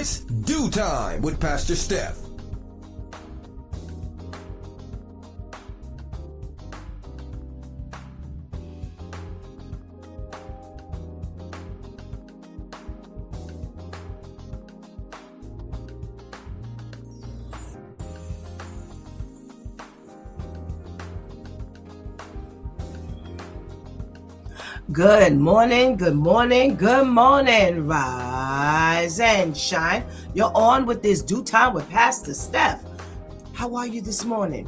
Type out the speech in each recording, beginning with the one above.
It's Do Time with Pastor Steph. Good morning, good morning, good morning. Rise and shine. You're on with this Do Time with Pastor Steph. How are you this morning?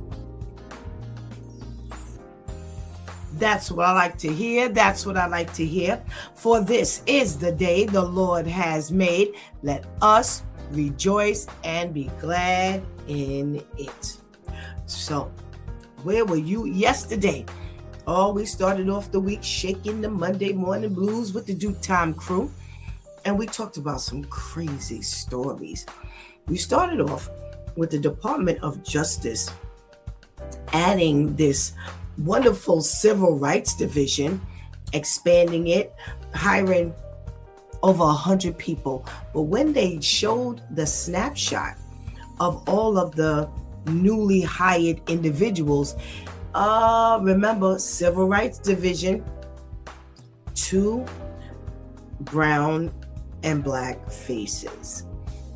That's what I like to hear. That's what I like to hear. For this is the day the Lord has made. Let us rejoice and be glad in it. So, where were you yesterday? Oh, we started off the week shaking the Monday morning blues with the Do Time crew. And we talked about some crazy stories. We started off with the Department of Justice adding this wonderful civil rights division, expanding it, hiring over 100 people. But when they showed the snapshot of all of the newly hired individuals, remember, Civil Rights Division, 2 brown and black faces.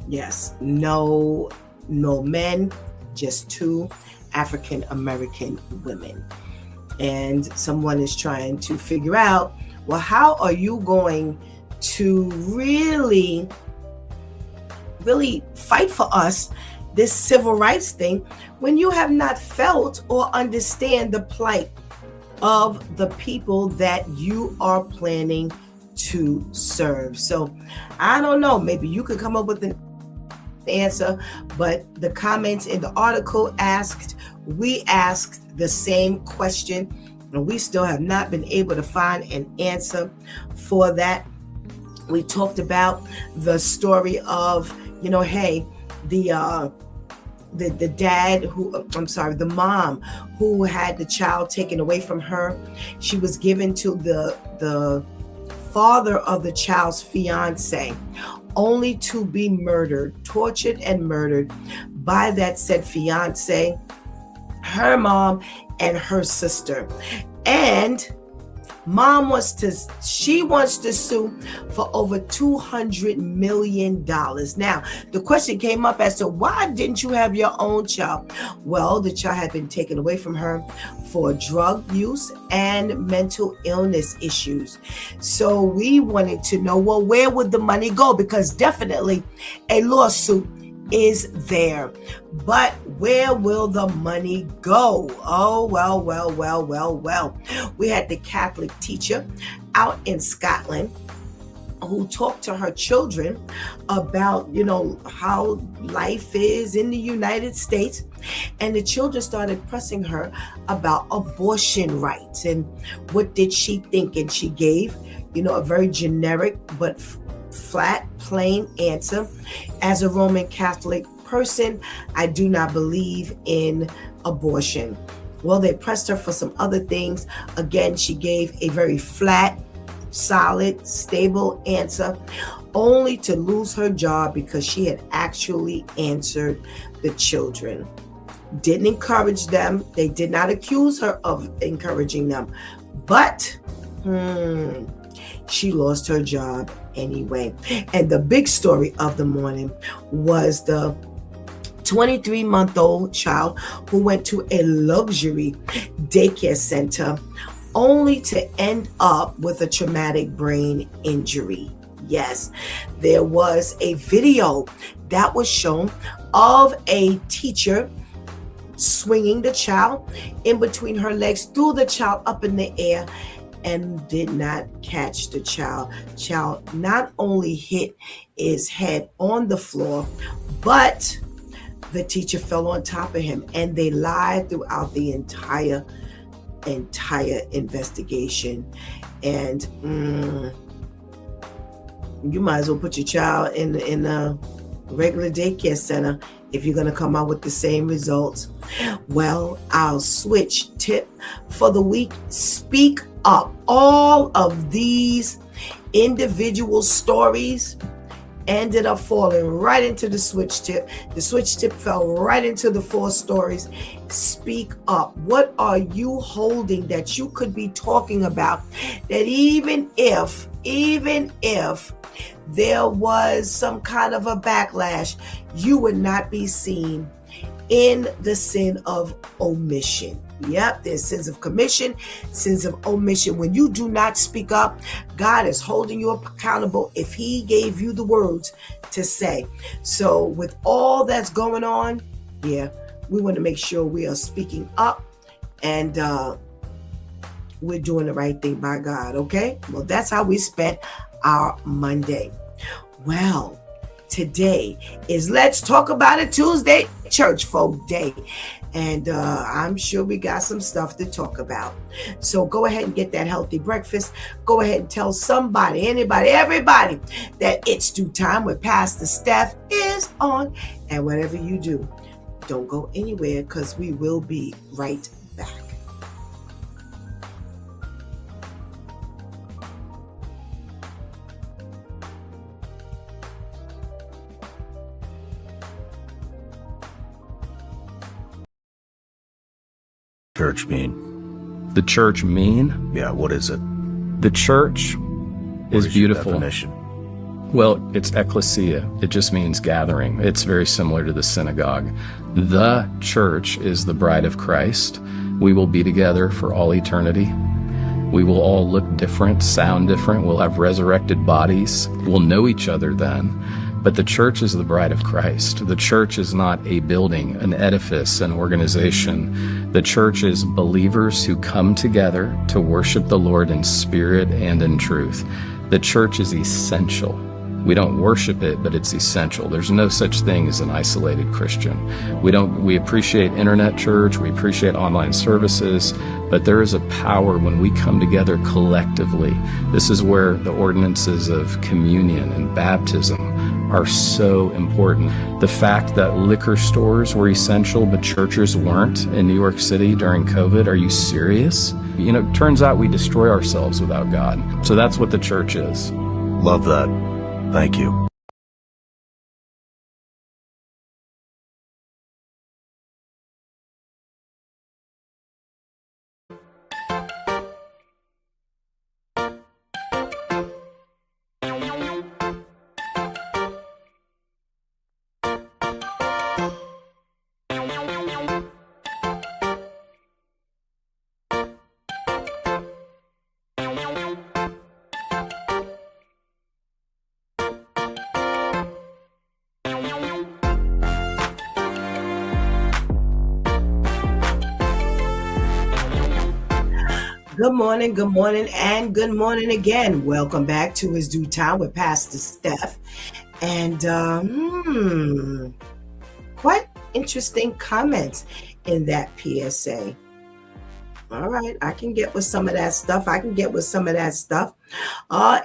Yes, no men, just 2 African American women. And someone is trying to figure out, well, how are you going to really fight for us, this civil rights thing, when you have not felt or understand the plight of the people that you are planning to serve? So I don't know, maybe you could come up with an answer, but the comments in the article we asked the same question, and we still have not been able to find an answer for that. We talked about the story of, the mom who had the child taken away from her. She was given to the father of the child's fiance, only to be tortured and murdered by that said fiance, her mom, and her sister. And mom wants to sue for over $200 million. Now, the question came up as to why didn't you have your own child? Well, the child had been taken away from her for drug use and mental illness issues. So we wanted to know, well, where would the money go? Because definitely a lawsuit is there. But where will the money go? Oh, well. We had the Catholic teacher out in Scotland who talked to her children about, how life is in the United States. And the children started pressing her about abortion rights and what did she think. And she gave, a very generic but flat, plain answer. As a Roman Catholic person, I do not believe in abortion. Well, they pressed her for some other things. Again, she gave a very flat, solid, stable answer, only to lose her job because she had actually answered the children. Didn't encourage them. They did not accuse her of encouraging them. But she lost her job anyway. And the big story of the morning was the 23-month-old child who went to a luxury daycare center only to end up with a traumatic brain injury. Yes, there was a video that was shown of a teacher swinging the child in between her legs, threw the child up in the air, and did not catch the child. Child not only hit his head on the floor, but the teacher fell on top of him, and they lied throughout the entire investigation. And you might as well put your child in a regular daycare center if you're going to come out with the same results. Well, our switch tip for the week: speak up. All of these individual stories ended up falling right into the switch tip. The switch tip fell right into the 4 stories. Speak up. What are you holding that you could be talking about, that even if there was some kind of a backlash, you would not be seen in the sin of omission? Yep, there's sins of commission, sins of omission. When you do not speak up, God is holding you accountable if He gave you the words to say. So with all that's going on, we want to make sure we are speaking up and we're doing the right thing by God, okay? Well, that's how we spent our Monday. Well, today is Let's Talk About It Tuesday, Church Folk Day. And I'm sure we got some stuff to talk about. So go ahead and get that healthy breakfast. Go ahead and tell somebody, anybody, everybody that It's Due Time with Pastor Steph is on. And whatever you do, don't go anywhere, because we will be right back. Church mean? The church mean? Yeah, what is it? The church is beautiful. Your definition? Well, it's ecclesia. It just means gathering. It's very similar to the synagogue. The church is the bride of Christ. We will be together for all eternity. We will all look different, sound different. We'll have resurrected bodies. We'll know each other then. But the church is the bride of Christ. The church is not a building, an edifice, an organization. The church is believers who come together to worship the Lord in spirit and in truth. The church is essential. We don't worship it, but it's essential. There's no such thing as an isolated Christian. We appreciate internet church, we appreciate online services, but there is a power when we come together collectively. This is where the ordinances of communion and baptism are so important. The fact that liquor stores were essential, but churches weren't in New York City during COVID, are you serious? You know, it turns out we destroy ourselves without God. So that's what the church is. Love that. Thank you. Good morning, and good morning again. Welcome back to It's Due Time with Pastor Steph. And quite interesting comments in that PSA. All right, I can get with some of that stuff.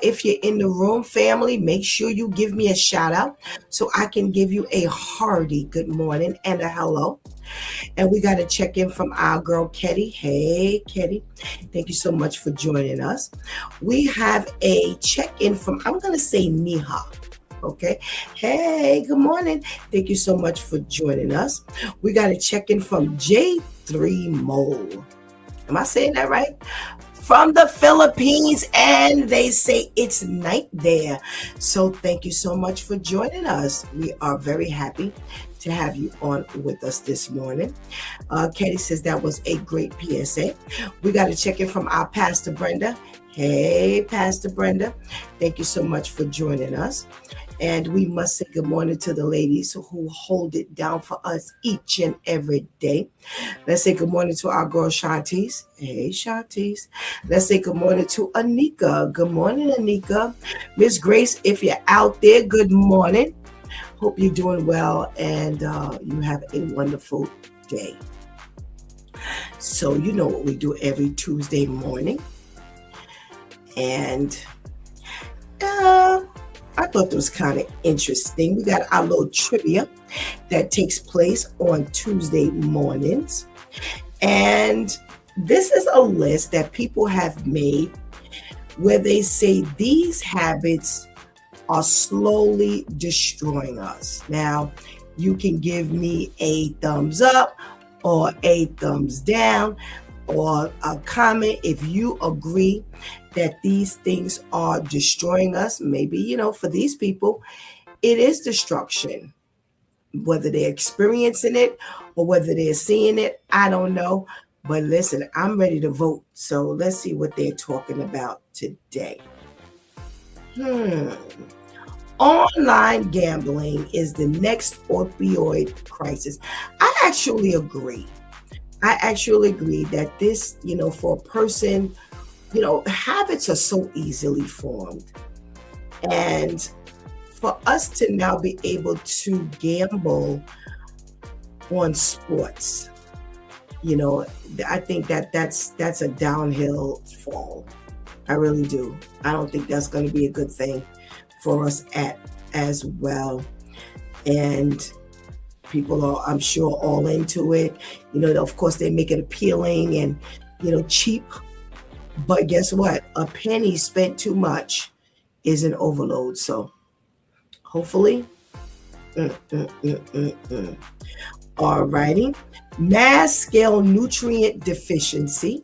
If you're in the room, family, make sure you give me a shout out so I can give you a hearty good morning and a hello. And we got to check in from our girl, Ketty. Hey, Ketty. Thank you so much for joining us. We have a check-in from, I'm going to say Niha. Okay. Hey, good morning. Thank you so much for joining us. We got a check-in from J3 Mole. Am I saying that right? From the Philippines, and they say it's night there. So thank you so much for joining us. We are very happy to have you on with us this morning. Katie says that was a great PSA. We got to check in from our Pastor Brenda. Hey, Pastor Brenda. Thank you so much for joining us. And we must say good morning to the ladies who hold it down for us each and every day. Let's say good morning to our girl Shantice. Hey, Shantice. Let's say good morning to Anika. Good morning, Anika. Miss Grace, if you're out there, good morning. Hope you're doing well and you have a wonderful day. So you know what we do every Tuesday morning. And I thought that was kind of interesting. We got our little trivia that takes place on Tuesday mornings. And this is a list that people have made where they say these habits are slowly destroying us. Now, you can give me a thumbs up or a thumbs down or a comment if you agree that these things are destroying us. Maybe, for these people, it is destruction. Whether they're experiencing it or whether they're seeing it, I don't know. But listen, I'm ready to vote. So let's see what they're talking about today. Online gambling is the next opioid crisis. I actually agree. That this, for a person, habits are so easily formed. And for us to now be able to gamble on sports, I think that's a downhill fall. I really do. I don't think that's going to be a good thing for us as well. And people are, I'm sure, all into it. Of course, they make it appealing and, cheap. But guess what? A penny spent too much is an overload. So hopefully, all righty. Mass scale nutrient deficiency,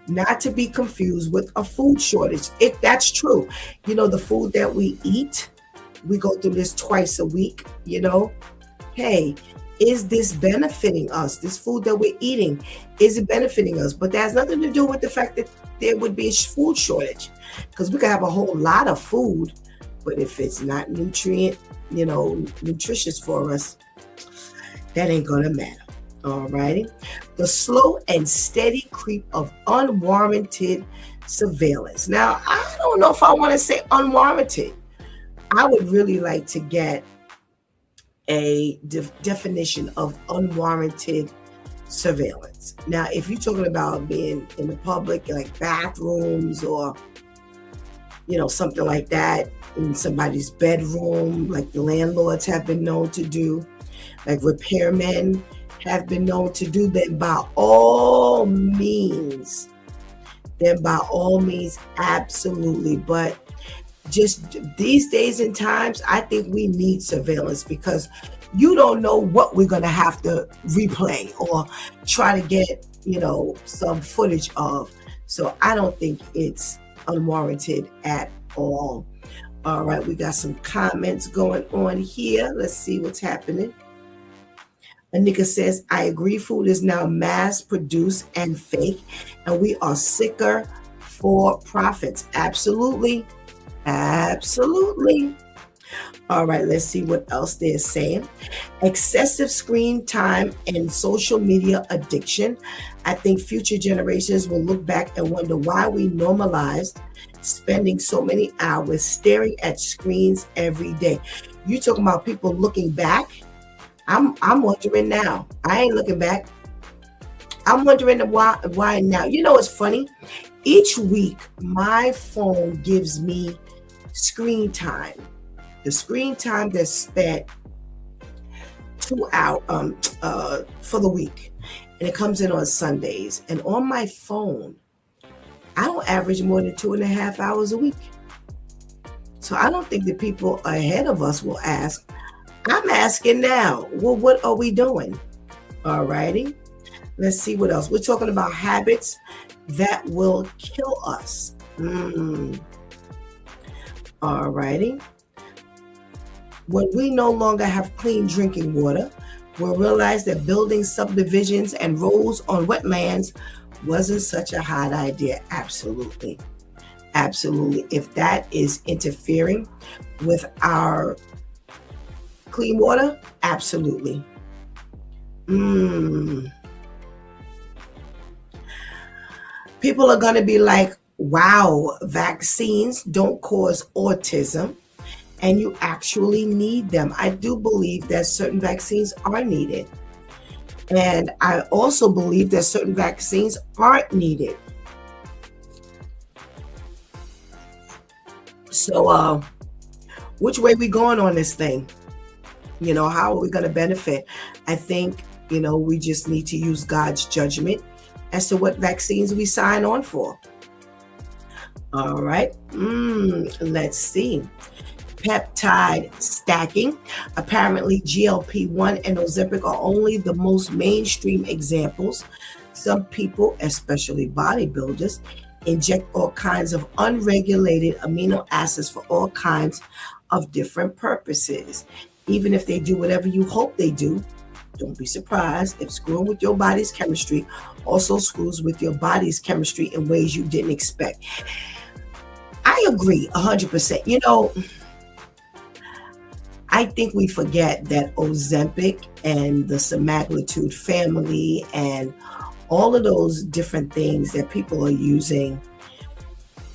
not to be confused with a food shortage. That's true. The food that we eat, we go through this twice a week, Hey, is this benefiting us? This food that we're eating, is it benefiting us? But that has nothing to do with the fact that there would be a food shortage, because we could have a whole lot of food, but if it's not nutritious for us, that ain't gonna matter. All righty. The slow and steady creep of unwarranted surveillance. Now, I don't know if I want to say unwarranted. I would really like to get a definition of unwarranted surveillance. Now, if you're talking about being in the public, like bathrooms or, something like that, in somebody's bedroom, like the landlords have been known to do, like repairmen have been known to do, then by all means, absolutely. But just these days and times, I think we need surveillance, because you don't know what we're going to have to replay or try to get, some footage of. So I don't think it's unwarranted at all. All right, we got some comments going on here. Let's see what's happening. Anika says, I agree, food is now mass produced and fake, and we are sicker for profits. Absolutely. All right, let's see what else they're saying. Excessive screen time and social media addiction. I think future generations will look back and wonder why we normalized spending so many hours staring at screens every day. You talking about people looking back? I'm wondering now. I ain't looking back. I'm wondering why now. It's funny. Each week, my phone gives me screen time. The screen time that's spent 2 hours for the week. And it comes in on Sundays. And on my phone, I don't average more than 2.5 hours a week. So I don't think the people ahead of us will ask. I'm asking now, well, what are we doing? All righty. Let's see what else. We're talking about habits that will kill us. All righty. When we no longer have clean drinking water, we'll realize that building subdivisions and roads on wetlands wasn't such a hot idea. Absolutely. If that is interfering with our clean water, absolutely. People are going to be like, wow, vaccines don't cause autism, and you actually need them. I do believe that certain vaccines are needed. And I also believe that certain vaccines aren't needed. So which way we going on this thing? How are we going to benefit? I think, we just need to use God's judgment as to what vaccines we sign on for. All right. Let's see. peptide stacking. Apparently, GLP-1 and Ozempic are only the most mainstream examples. Some people, especially bodybuilders, inject all kinds of unregulated amino acids for all kinds of different purposes. Even if they do whatever you hope they do, don't be surprised if screwing with your body's chemistry also screws with your body's chemistry in ways you didn't expect. I agree 100%. You know, I think we forget that Ozempic and the semaglutide family and all of those different things that people are using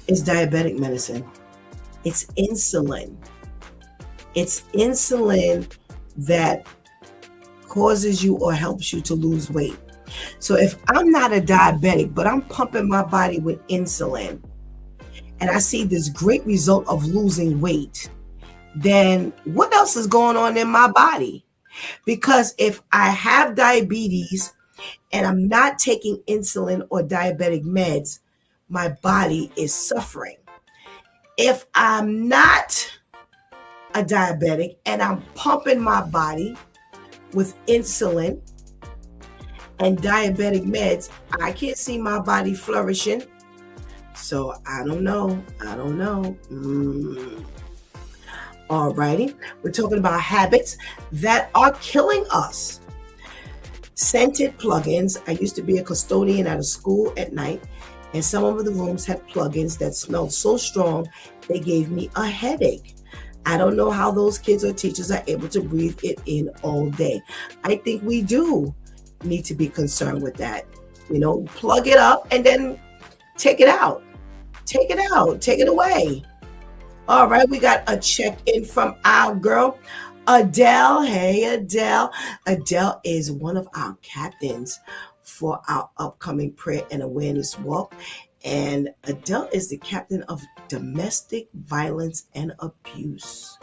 is diabetic medicine. It's insulin. It's insulin that causes you or helps you to lose weight. So if I'm not a diabetic, but I'm pumping my body with insulin, and I see this great result of losing weight, then what else is going on in my body? Because if I have diabetes and I'm not taking insulin or diabetic meds, my body is suffering. If I'm not a diabetic and I'm pumping my body with insulin and diabetic meds, I can't see my body flourishing. So I don't know. All righty. We're talking about habits that are killing us. Scented plugins. I used to be a custodian at a school at night, and some of the rooms had plugins that smelled so strong they gave me a headache. I don't know how those kids or teachers are able to breathe it in all day. I think we do need to be concerned with that. You know, plug it up and then take it out. Take it away. All right, we got a check-in from our girl, Adele. Hey, Adele. Adele is one of our captains for our upcoming prayer and awareness walk. And Adele is the captain of domestic violence and abuse.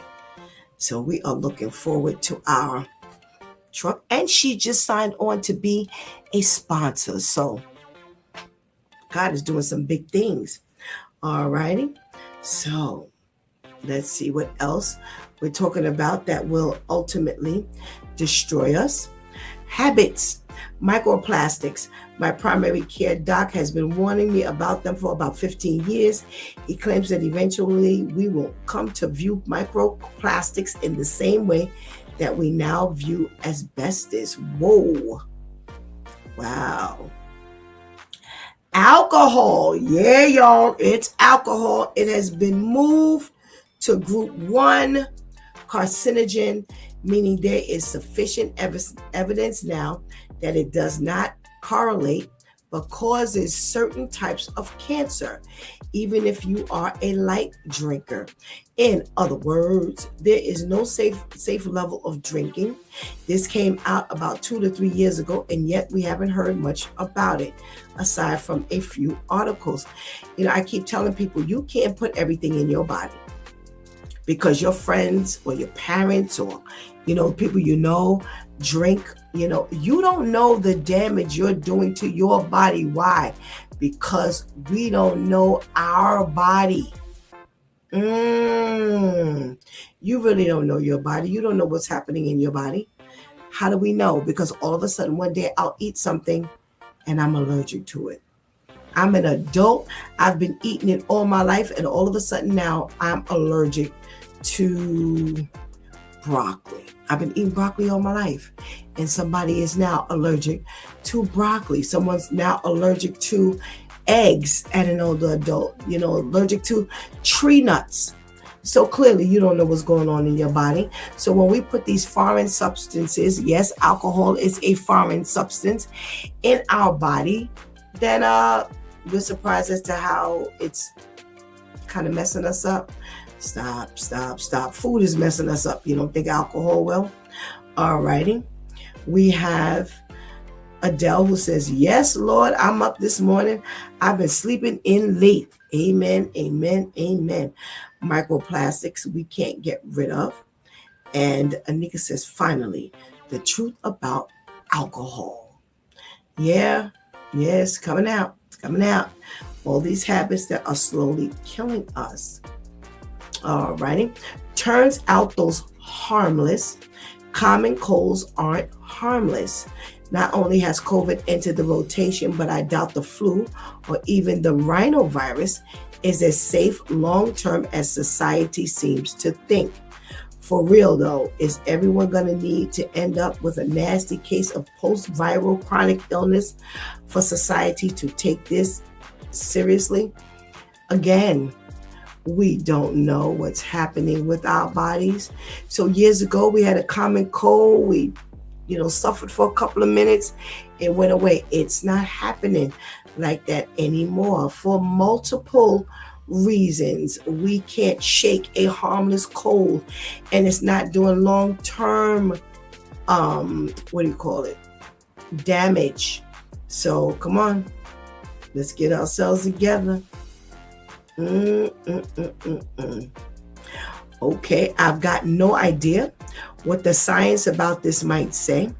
So we are looking forward to our truck. And she just signed on to be a sponsor. So God is doing some big things. All righty. So let's see what else we're talking about that will ultimately destroy us. Habits, microplastics. My primary care doc has been warning me about them for about 15 years. He claims that eventually we will come to view microplastics in the same way that we now view asbestos. Whoa. Wow. Alcohol. Yeah, y'all. It's alcohol. It has been moved to group 1 carcinogen, meaning there is sufficient evidence now that it does not correlate but causes certain types of cancer, even if you are a light drinker. In other words, there is no safe level of drinking. This came out about 2 to 3 years ago, and yet we haven't heard much about it, aside from a few articles. You know, I keep telling people, you can't put everything in your body because your friends or your parents or, you know, people you know drink. You know, you don't know the damage you're doing to your body. Why? Because we don't know our body. You really don't know your body. You don't know what's happening in your body. How do we know? Because all of a sudden one day I'll eat something and I'm allergic to it. I'm an adult. I've been eating it all my life, and all of a sudden now I'm allergic to broccoli. I've been eating broccoli all my life, and somebody is now allergic to broccoli. Someone's now allergic to eggs at an older adult, you know, allergic to tree nuts. So clearly you don't know what's going on in your body. So when we put these foreign substances, yes, alcohol is a foreign substance in our body, then we're surprised as to how it's kind of messing us up. Stop. Food is messing us up. You don't think alcohol will? All righty. We have Adele who says, yes, Lord, I'm up this morning. I've been sleeping in late. Amen. Microplastics we can't get rid of. And Anika says, finally, the truth about alcohol. Yeah, it's coming out. All these habits that are slowly killing us. All righty. Turns out those harmless common colds aren't harmless. Not only has COVID entered the rotation, but I doubt the flu or even the rhinovirus is as safe long-term as society seems to think. For real though, is everyone going to need to end up with a nasty case of post-viral chronic illness for society to take this seriously? Again, we don't know what's happening with our bodies. So years ago, we had a common cold. We, suffered for a couple of minutes. It went away. It's not happening like that anymore for multiple reasons. We can't shake a harmless cold, and it's not doing long-term, damage. So come on, let's get ourselves together. Okay, I've got no idea what the science about this might say,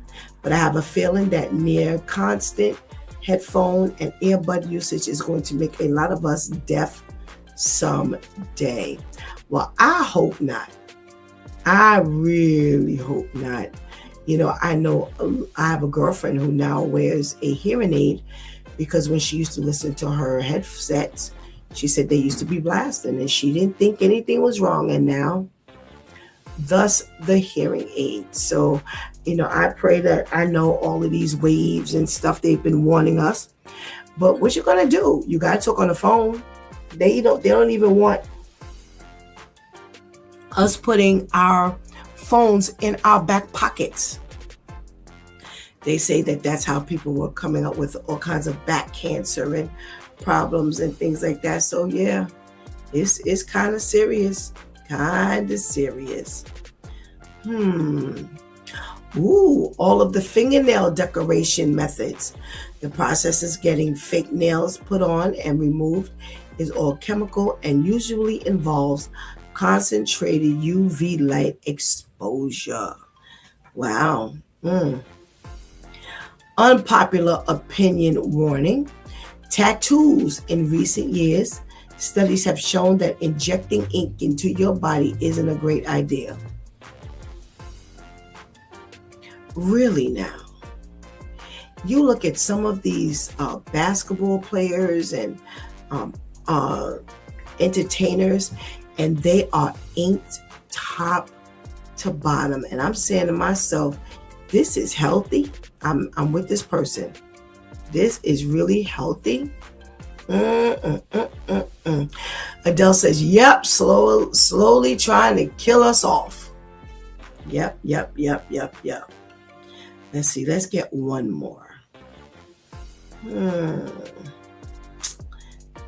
but I have a feeling that near constant headphone and earbud usage is going to make a lot of us deaf someday. Well, I hope not. I really hope not. I know I have a girlfriend who now wears a hearing aid because when she used to listen to her headsets, she said they used to be blasting and she didn't think anything was wrong. And now, thus the hearing aid. So, I pray that I know all of these waves and stuff they've been warning us. But what you gonna do? You gotta talk on the phone. They don't even want us putting our phones in our back pockets. They say that that's how people were coming up with all kinds of back cancer and problems and things like that. So yeah, it's kind of serious. All of the fingernail decoration methods. The process is getting fake nails put on and removed is all chemical and usually involves concentrated UV light exposure. Wow. Unpopular opinion warning. Tattoos in recent years, studies have shown that injecting ink into your body isn't a great idea. Really now. You look at some of these basketball players and entertainers, and they are inked top to bottom. And I'm saying to myself, this is healthy. I'm with this person. This is really healthy. Adele says, yep, slowly trying to kill us off. Yep. Let's see, let's get one more.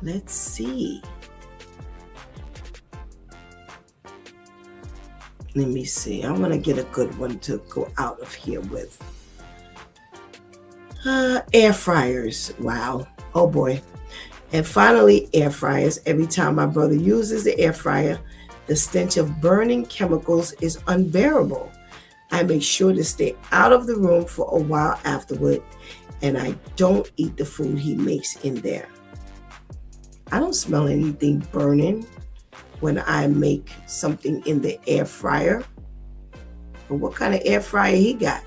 Let's see. Let me see. I'm going to get a good one to go out of here with. Air fryers. Wow. Oh boy. And finally, air fryers. Every time my brother uses the air fryer, the stench of burning chemicals is unbearable. I make sure to stay out of the room for a while afterward, and I don't eat the food he makes in there. I don't smell anything burning when I make something in the air fryer. But what kind of air fryer he got?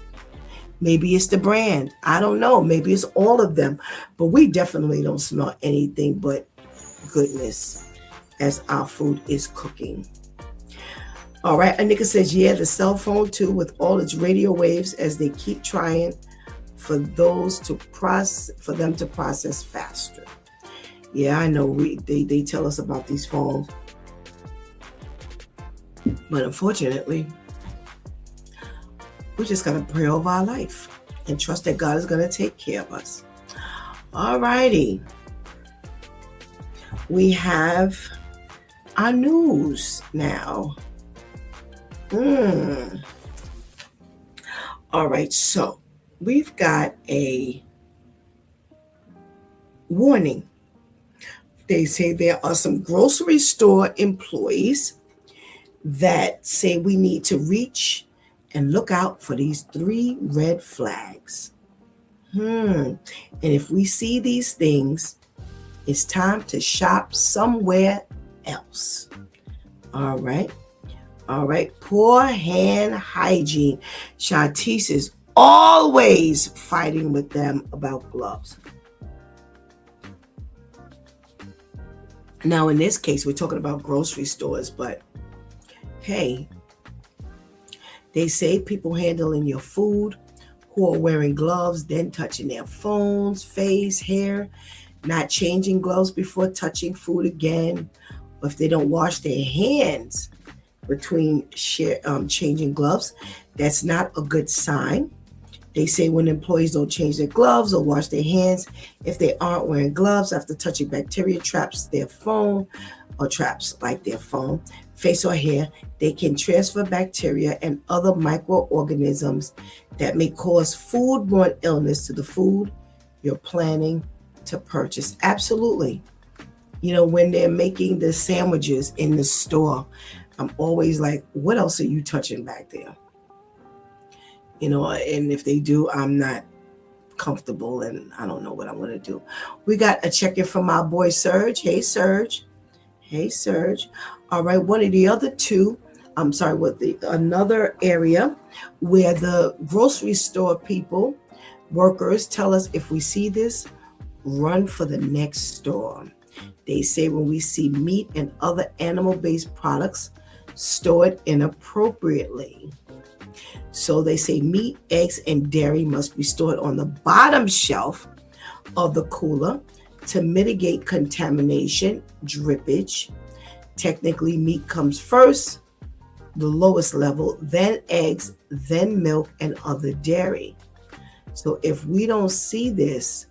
Maybe it's the brand. I don't know. Maybe it's all of them. But we definitely don't smell anything but goodness as our food is cooking. All right. Anika says, yeah, the cell phone too, with all its radio waves as they keep trying for them to process faster. Yeah, I know they tell us about these phones. But unfortunately, we're just going to pray over our life and trust that God is going to take care of us. All righty. We have our news now. All right, so we've got a warning. They say there are some grocery store employees that say we need to reach and look out for these 3 red flags. And if we see these things, it's time to shop somewhere else. All right. All right. Poor hand hygiene. Shantice is always fighting with them about gloves. Now, in this case, we're talking about grocery stores, but hey, they say people handling your food who are wearing gloves, then touching their phones, face, hair, not changing gloves before touching food again, or if they don't wash their hands between changing gloves, that's not a good sign. They say when employees don't change their gloves or wash their hands, if they aren't wearing gloves after touching bacteria traps their phone or traps like their phone, face or hair, they can transfer bacteria and other microorganisms that may cause foodborne illness to the food you're planning to purchase. Absolutely. When they're making the sandwiches in the store, I'm always like, what else are you touching back there? And if they do, I'm not comfortable and I don't know what I'm going to do. We got a check-in from our boy Serge. Hey, Serge. Hey, Serge. All right. One of the other two, another area where the grocery store workers tell us if we see this, run for the next store. They say when we see meat and other animal-based products stored inappropriately. So they say meat, eggs, and dairy must be stored on the bottom shelf of the cooler to mitigate contamination, drippage. Technically, meat comes first, the lowest level, then eggs, then milk, and other dairy. So if we don't see this,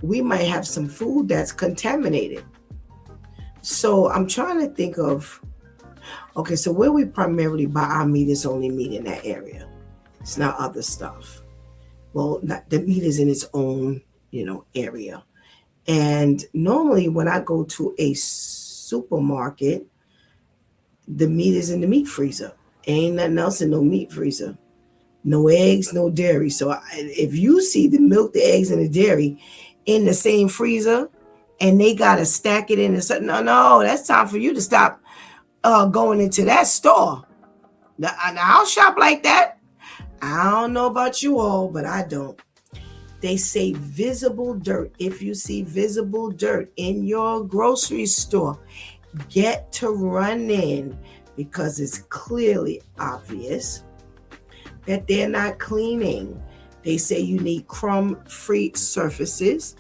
we might have some food that's contaminated. So I'm trying to think of, okay, so where we primarily buy our meat is only meat in that area. It's not other stuff. Well, the meat is in its own, area. And normally when I go to a supermarket, the meat is in the meat freezer. Ain't nothing else in no meat freezer. No eggs, no dairy. So if you see the milk, the eggs, and the dairy in the same freezer and they got to stack it in, no, that's time for you to stop going into that store. Now, I'll shop like that. I don't know about you all, but I don't. They say visible dirt. If you see visible dirt in your grocery store, get to running because it's clearly obvious that they're not cleaning. They say you need crumb-free surfaces,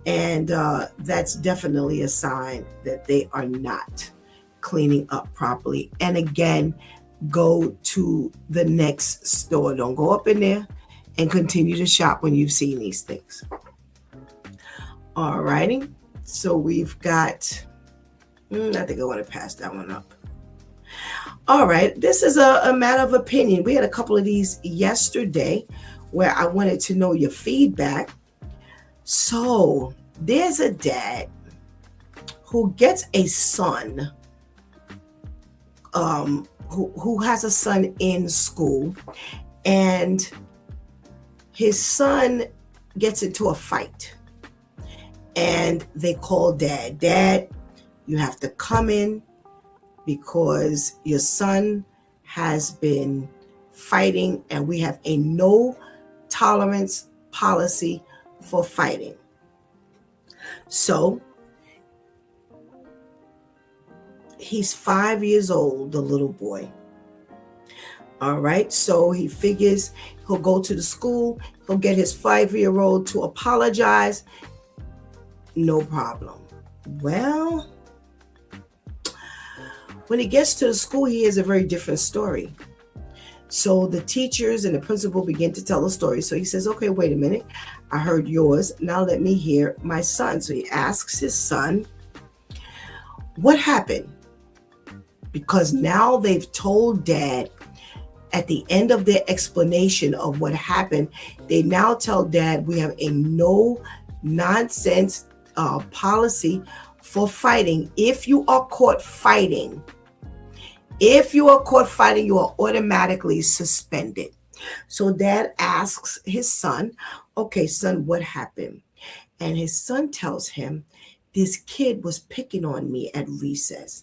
and that's definitely a sign that they are not cleaning up properly. And again, go to the next store. Don't go up in there and continue to shop when you've seen these things. All righty. So we've got, I think I want to pass that one up. All right. This is a matter of opinion. We had a couple of these yesterday where I wanted to know your feedback. So there's a dad who gets a son, who has a son in school, and his son gets into a fight, and they call dad. Dad, you have to come in because your son has been fighting, and we have a no tolerance policy for fighting. So he's 5 years old, the little boy. All right. So he figures he'll go to the school. He'll get his 5-year-old to apologize. No problem. Well, when he gets to the school, he hears a very different story. So the teachers and the principal begin to tell a story. So he says, okay, wait a minute. I heard yours. Now let me hear my son. So he asks his son, what happened? Because now they've told dad at the end of their explanation of what happened, they now tell dad we have a no nonsense policy for fighting. If you are caught fighting, you are automatically suspended. So dad asks his son, okay, son, what happened? And his son tells him This kid was picking on me at recess.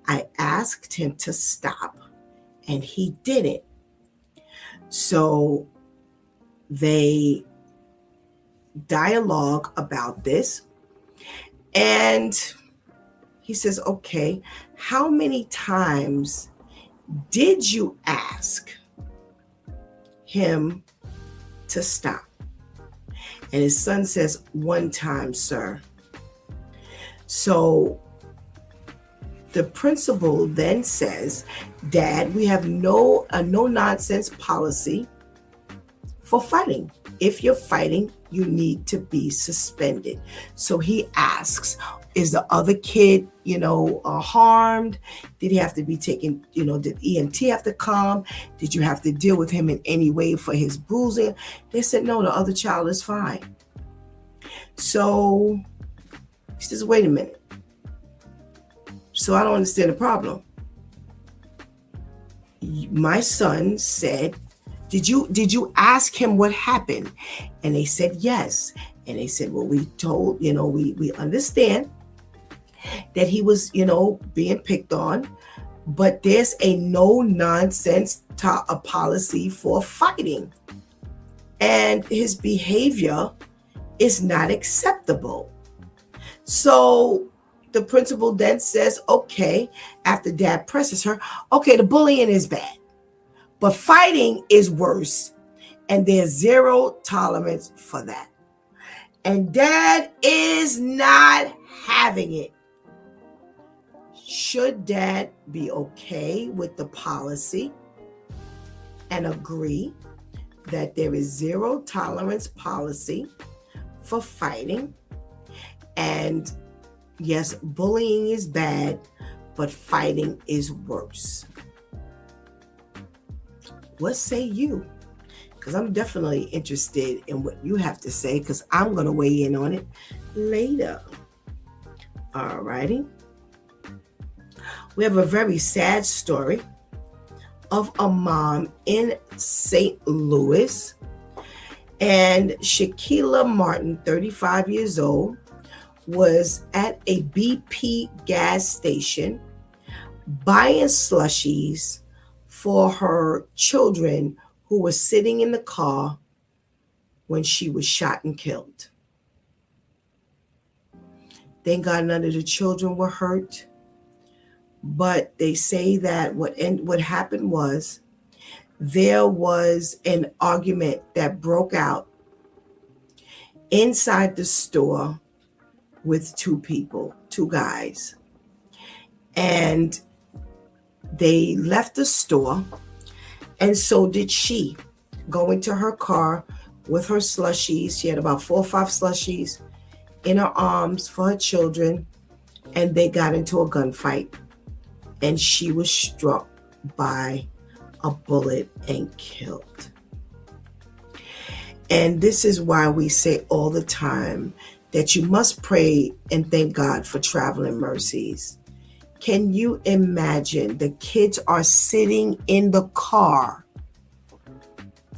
I asked him to stop, and he didn't. So they dialogue about this, and he says, okay, how many times did you ask him to stop? And his son says, one time, sir. So the principal then says, Dad, we have no nonsense policy for fighting. If you're fighting, you need to be suspended. So he asks, is the other kid, harmed? Did he have to be taken, did EMT have to come? Did you have to deal with him in any way for his bruising? They said, no, the other child is fine. So he says, wait a minute. So I don't understand the problem. My son said, did you ask him what happened? And they said, yes. And they said, well, we told, we understand that he was, being picked on, but there's a no nonsense policy for fighting. And his behavior is not acceptable. So the principal then says, okay, after Dad presses her, okay, the bullying is bad, but fighting is worse. And there's zero tolerance for that. And Dad is not having it. Should Dad be okay with the policy and agree that there is zero tolerance policy for fighting? And yes, bullying is bad, but fighting is worse. What say you? Because I'm definitely interested in what you have to say, because I'm going to weigh in on it later. All righty. We have a very sad story of a mom in St. Louis. And Shaquila Martin, 35 years old, was at a BP gas station buying slushies for her children who were sitting in the car when she was shot and killed. Thank God none of the children were hurt. But they say that what happened was there was an argument that broke out inside the store with two guys. And they left the store, and so did she, going to her car with her slushies. She had about 4 or 5 slushies in her arms for her children, and they got into a gunfight. And she was struck by a bullet and killed. And this is why we say all the time that you must pray and thank God for traveling mercies. Can you imagine? The kids are sitting in the car.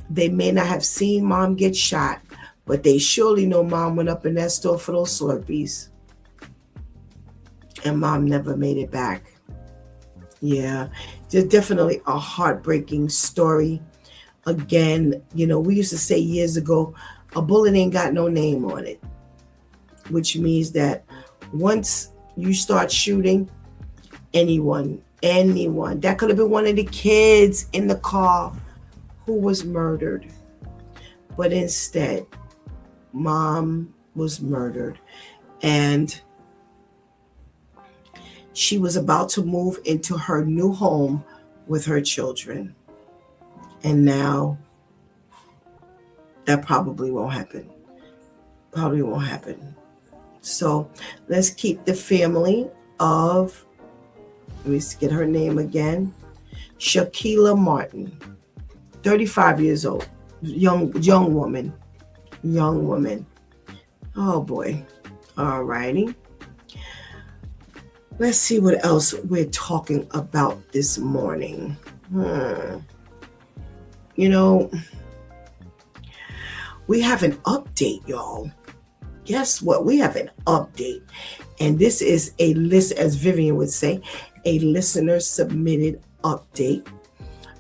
They may not have seen mom get shot, but they surely know mom went up in that store for those Slurpees. And mom never made it back. Yeah, there's definitely a heartbreaking story. Again, we used to say years ago, a bullet ain't got no name on it, which means that once you start shooting, anyone, that could have been one of the kids in the car who was murdered. But instead, mom was murdered. And she was about to move into her new home with her children. And now that probably won't happen. So let's keep the family of, let me get her name again, Shaquila Martin, 35 years old, young woman. Oh boy. All righty. Let's see what else we're talking about this morning. We have an update, y'all. guess what? We have an update. And this is a list, as Vivian would say, a listener submitted update.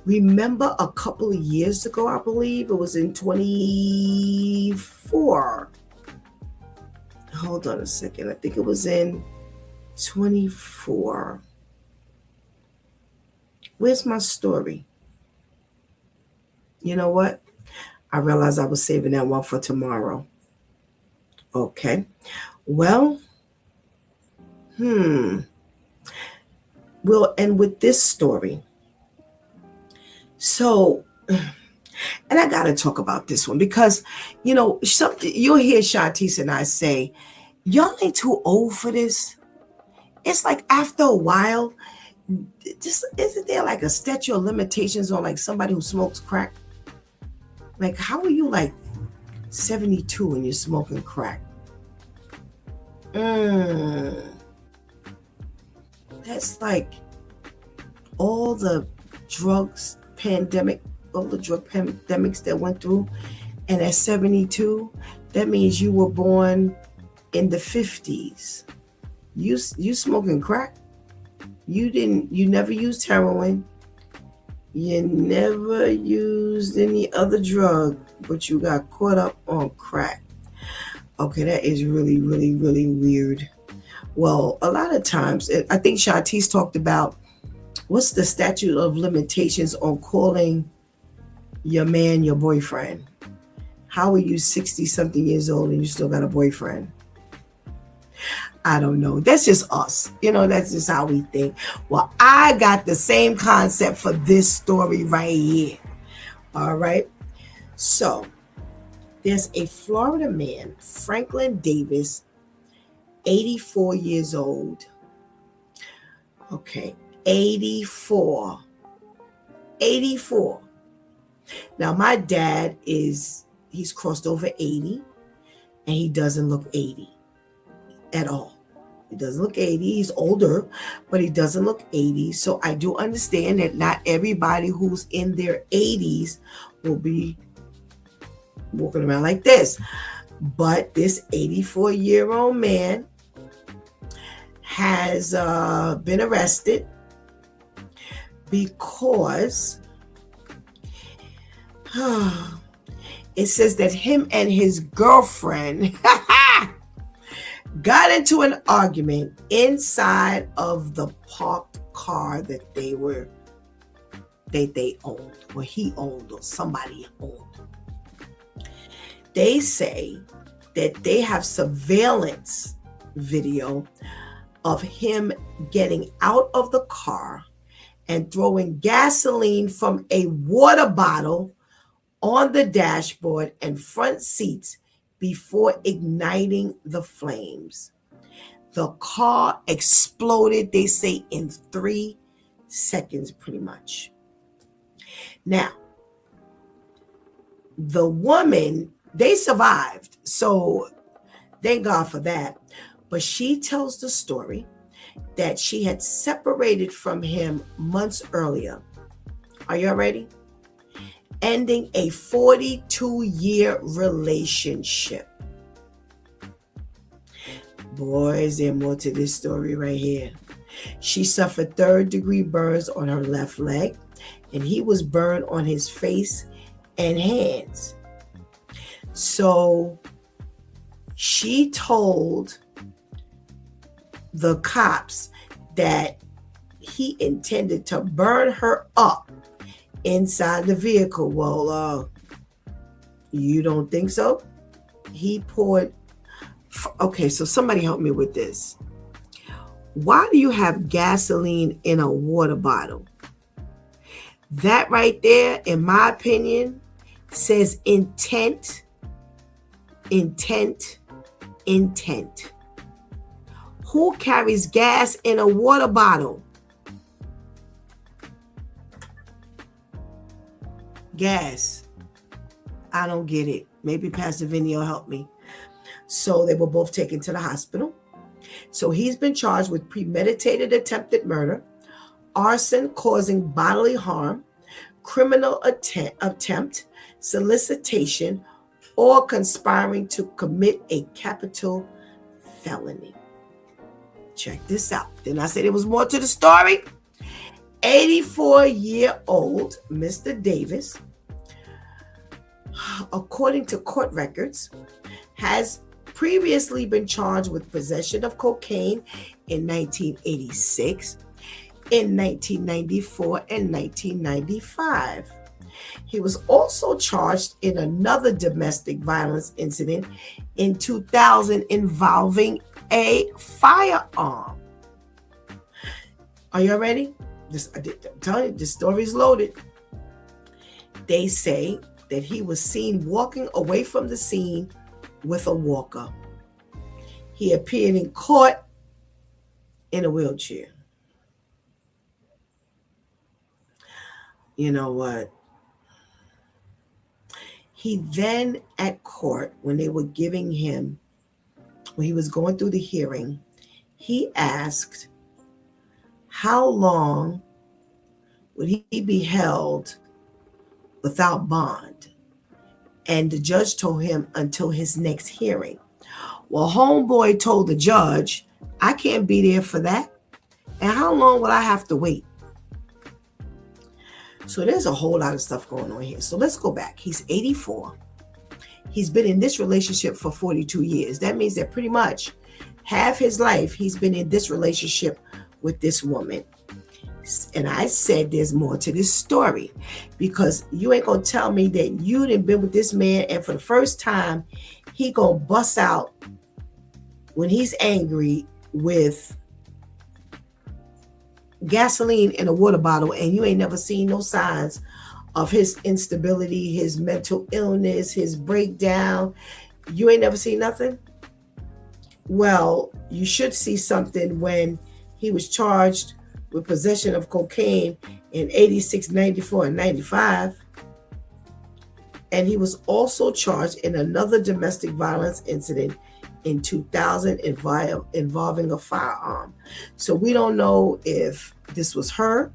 Remember a couple of years ago, I believe it was in 24. Hold on a second. I think it was in 24. Where's my story? You know what? I realized I was saving that one for tomorrow. Okay. Well, we'll end with this story. So, and I got to talk about this one because, you'll hear Shantice and I say, y'all ain't too old for this. It's like after a while, just isn't there like a statute of limitations on like somebody who smokes crack? Like, how are you like 72 and you're smoking crack? That's like all the drug pandemics that went through, and at 72, that means you were born in the 50s. You smoking crack? You never used heroin. You never used any other drug, but you got caught up on crack. Okay, that is really, really, really weird. Well, a lot of times, I think Shantice talked about what's the statute of limitations on calling your man your boyfriend. How are you 60-something years old and you still got a boyfriend? I don't know. That's just us. That's just how we think. Well, I got the same concept for this story right here. All right. So there's a Florida man, Franklin Davis, 84 years old. Okay. 84. Now, my dad he's crossed over 80 and he doesn't look 80 at all. He doesn't look 80. He's older, but he doesn't look 80. So I do understand that not everybody who's in their 80s will be walking around like this. But this 84-year-old man has been arrested because it says that him and his girlfriend got into an argument inside of the parked car that they owned, or he owned, or somebody owned. They say that they have surveillance video of him getting out of the car and throwing gasoline from a water bottle on the dashboard and front seats before igniting the flames. The car exploded, they say, in 3 seconds, pretty much. Now, the woman, they survived, so thank God for that. But she tells the story that she had separated from him months earlier. Are you ready? Ending a 42-year relationship. Boy, is there more to this story right here. She suffered 3rd-degree burns on her left leg, and he was burned on his face and hands. So she told the cops that he intended to burn her up inside the vehicle. Well, you don't think so? He poured. Okay, so somebody help me with this. Why do you have gasoline in a water bottle? That right there, in my opinion, says intent. Who carries gas in a water bottle? Gas. I don't get it. Maybe Pastor Vinny will help me. So they were both taken to the hospital. So he's been charged with premeditated attempted murder, arson causing bodily harm, criminal attempt, solicitation, or conspiring to commit a capital felony. Check this out. Then I said there was more to the story. 84-year-old Mr. Davis, according to court records, has previously been charged with possession of cocaine in 1986, in 1994, and 1995. He was also charged in another domestic violence incident in 2000 involving a firearm. Are you ready? I'm telling you, this story is loaded. They say that he was seen walking away from the scene with a walker. He appeared in court in a wheelchair. You know what? He then at court, when they were giving him, when he was going through the hearing, he asked how long would he be held without bond? And the judge told him until his next hearing. Well, homeboy told the judge, I can't be there for that. And how long will I have to wait? So there's a whole lot of stuff going on here. So let's go back. He's 84. He's been in this relationship for 42 years. That means that pretty much half his life he's been in this relationship with this woman. And I said there's more to this story, because you ain't gonna tell me that you done been with this man and for the first time he gonna bust out when he's angry with gasoline in a water bottle, and you ain't never seen no signs of his instability, his mental illness, his breakdown. You ain't never seen nothing? Well, you should see something when he was charged with possession of cocaine in 86, 94, and 95. And he was also charged in another domestic violence incident in 2000 involving a firearm. So we don't know if this was her,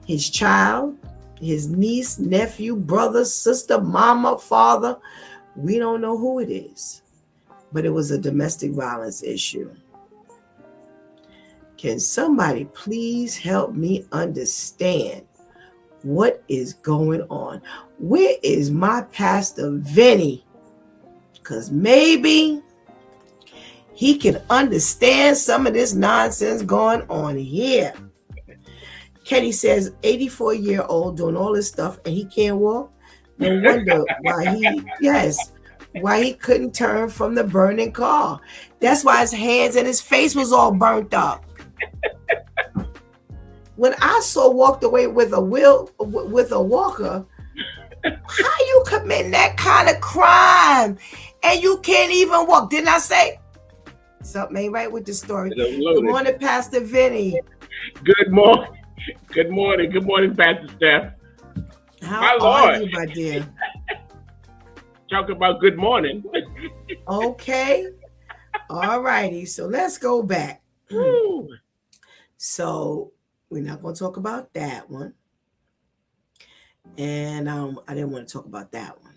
his child, his niece, nephew, brother, sister, mama, father. We don't know who it is, but it was a domestic violence issue. Can somebody please help me understand what is going on? Where is my Pastor Vinny? Because maybe he can understand some of this nonsense going on here. Kenny says 84-year-old doing all this stuff and he can't walk. No wonder why he couldn't turn from the burning car. That's why his hands and his face was all burnt up. When I walked away with a walker, how you commit that kind of crime and you can't even walk? Didn't I say something ain't right with the story? Good morning, Pastor Vinny. Good morning. Good morning. Good morning, Pastor Steph. How are you, my dear? Talk about good morning. Okay. All righty. So let's go back. Woo. So we're not going to talk about that one. And I didn't want to talk about that one.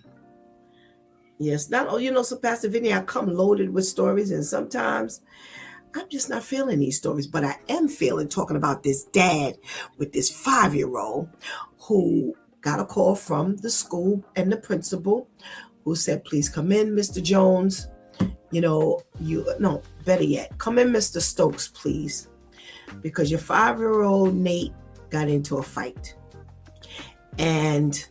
Yes. So Pastor Vinny, I come loaded with stories, and sometimes I'm just not feeling these stories, but I am feeling talking about this dad with this 5-year-old who got a call from the school and the principal who said, please come in, Mr. Jones. Better yet, come in, Mr. Stokes, please. Because your 5-year-old Nate got into a fight. And,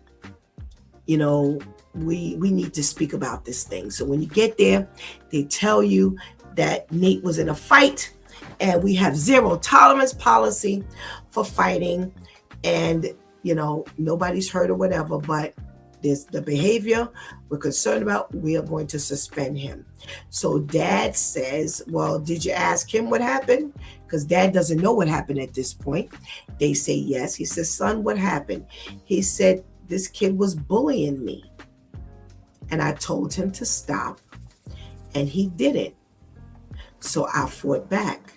we need to speak about this thing. So when you get there, they tell you that Nate was in a fight and we have zero tolerance policy for fighting. And, nobody's hurt or whatever, but there's the behavior we're concerned about. We are going to suspend him. So dad says, well, did you ask him what happened? Because dad doesn't know what happened at this point. They say yes. He says, son, what happened? He said, this kid was bullying me. And I told him to stop. And he didn't. So I fought back.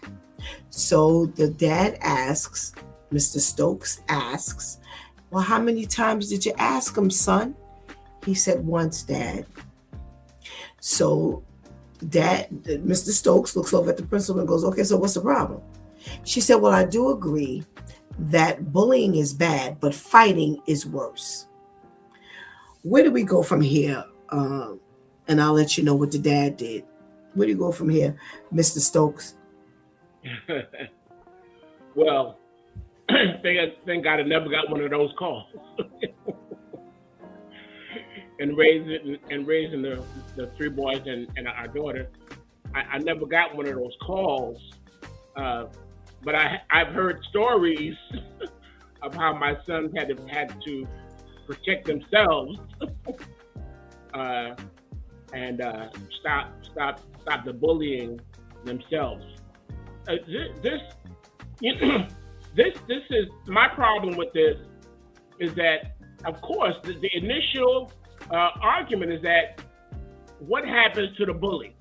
So the dad asks, Mr. Stokes asks, well, how many times did you ask him, son? He said, once, Dad. So Dad, Mr. Stokes looks over at the principal and goes, okay, so what's the problem? She said, well, I do agree that bullying is bad, but fighting is worse. Where do we go from here? And I'll let you know what the dad did. Where do you go from here, Mr. Stokes? Well, thank God I never got one of those calls. and raising the three boys and our daughter, I never got one of those calls. But I've heard stories of how my sons had to protect themselves and stop the bullying themselves. This is my problem with this, is that, of course, the initial argument is that what happens to the bully?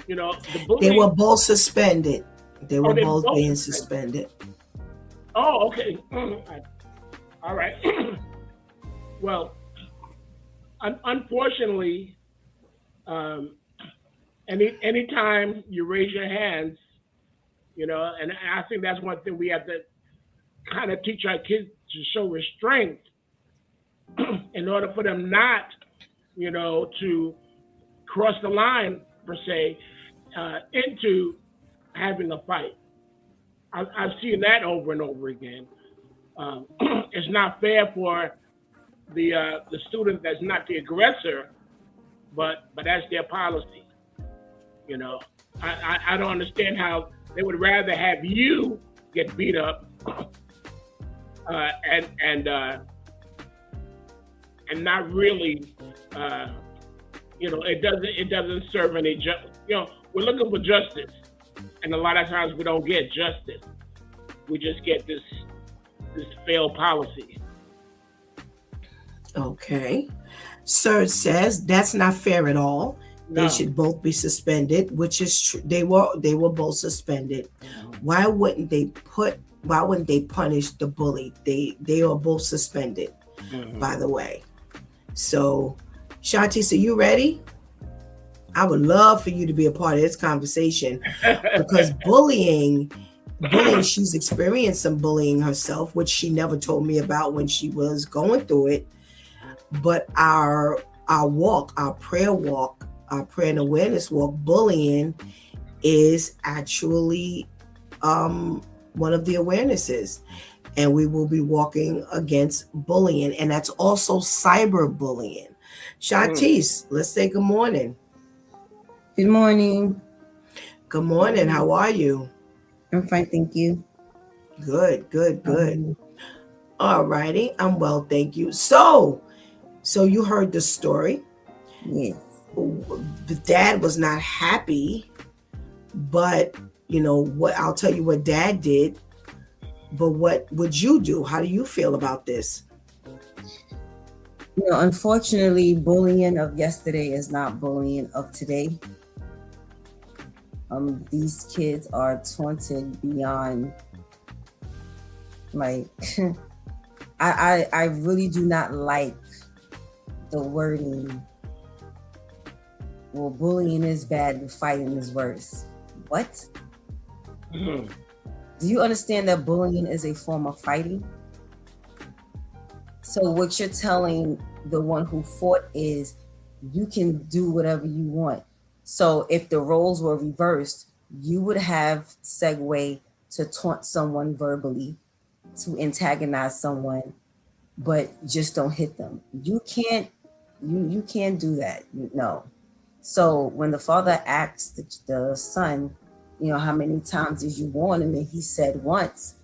The bully. They were both suspended. They were both being suspended. Oh, okay. All right. Well, unfortunately, anytime you raise your hands, and I think that's one thing we have to kind of teach our kids to show restraint in order for them not, to cross the line, per se, into having a fight. I've seen that over and over again. It's not fair for the student that's not the aggressor, but that's their policy. I don't understand how they would rather have you get beat up and not really, it doesn't serve any we're looking for justice, and a lot of times we don't get justice. We just get this failed policy. Okay. Sir says that's not fair at all. No. They should both be suspended, which is true. They were both suspended. Why wouldn't they punish the bully? They are both suspended, by the way. So, Shanti, so you ready? I would love for you to be a part of this conversation, because bullying, she's experienced some bullying herself, which she never told me about when she was going through it. But our prayer and awareness walk, bullying is actually one of the awarenesses. And we will be walking against bullying. And that's also cyberbullying. Shantice, let's say good morning. Good morning. Good morning. How are you? I'm fine, thank you. Good. All righty. I'm well, thank you. So you heard the story. Yes. The dad was not happy, but what, I'll tell you what dad did. But what would you do? How do you feel about this? Unfortunately, bullying of yesterday is not bullying of today. These kids are taunted beyond, like, I really do not like the wording. Well, bullying is bad, but fighting is worse. What? Mm-hmm. Do you understand that bullying is a form of fighting? So what you're telling the one who fought is you can do whatever you want. So if the roles were reversed, you would have segue to taunt someone verbally, to antagonize someone, but just don't hit them. You can't do that. No. So when the father asked the son, how many times did you warn him? And he said once.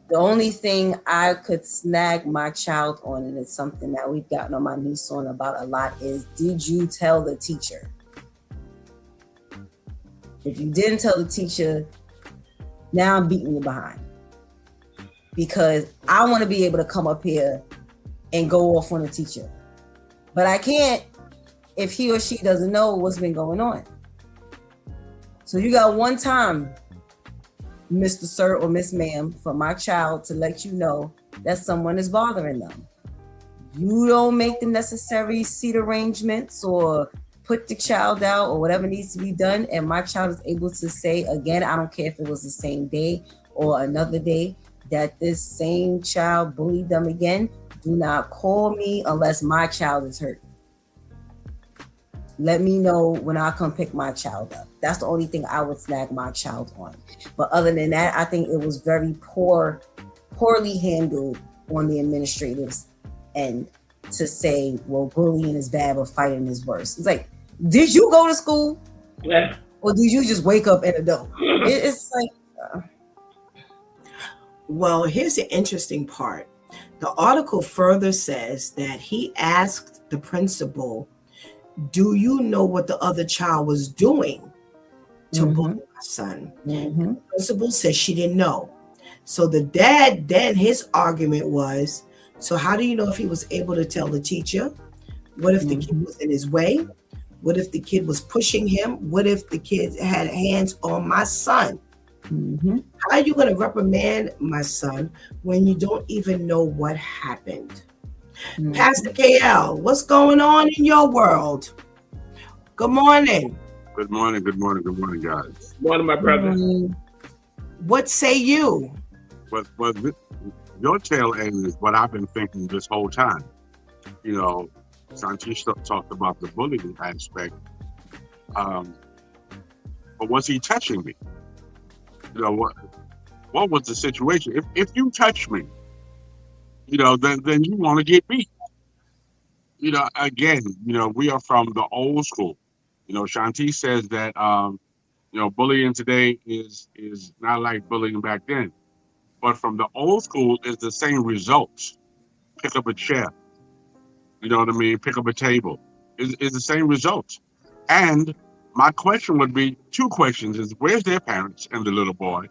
The only thing I could snag my child on, and it's something that we've gotten on my niece on about a lot, is, did you tell the teacher? If you didn't tell the teacher, now I'm beating you behind. Because I want to be able to come up here and go off on the teacher. But I can't if he or she doesn't know what's been going on. So you got one time, Mr. Sir or Miss Ma'am, for my child to let you know that someone is bothering them. you don't make the necessary seat arrangements or put the child out or whatever needs to be done, and my child is able to say again, I don't care if it was the same day or another day, that this same child bullied them again, do not call me unless my child is hurt. Let me know when I come pick my child up. That's the only thing I would snag my child on. But other than that, I think it was very poorly handled on the administrators end to say, well, bullying is bad, but fighting is worse. It's like, did you go to school? Yeah. Or did you just wake up in a dough? It's like... Well, here's the interesting part. The article further says that he asked the principal, do you know what the other child was doing to bully my son? The principal said she didn't know. So the dad, then his argument was, so how do you know if he was able to tell the teacher? What if the kid was in his way? What if the kid was pushing him? What if the kid had hands on my son? How are you going to reprimand my son when you don't even know what happened? Pastor KL, what's going on in your world? Good morning. Good morning, guys. Good morning, my brother. What say you? But your tail end is what I've been thinking this whole time. You know, Santish talked about the bullying aspect. But was he touching me? You know, what was the situation? If you touch me, you know, then you want to get beat. You know, again, you know, we are from the old school. You know, Shanti says that, you know, bullying today is not like bullying back then. But from the old school, it's the same results. Pick up a chair. You know what I mean? Pick up a table. It's the same results. And my question would be, two questions is, where's their parents and the little boy?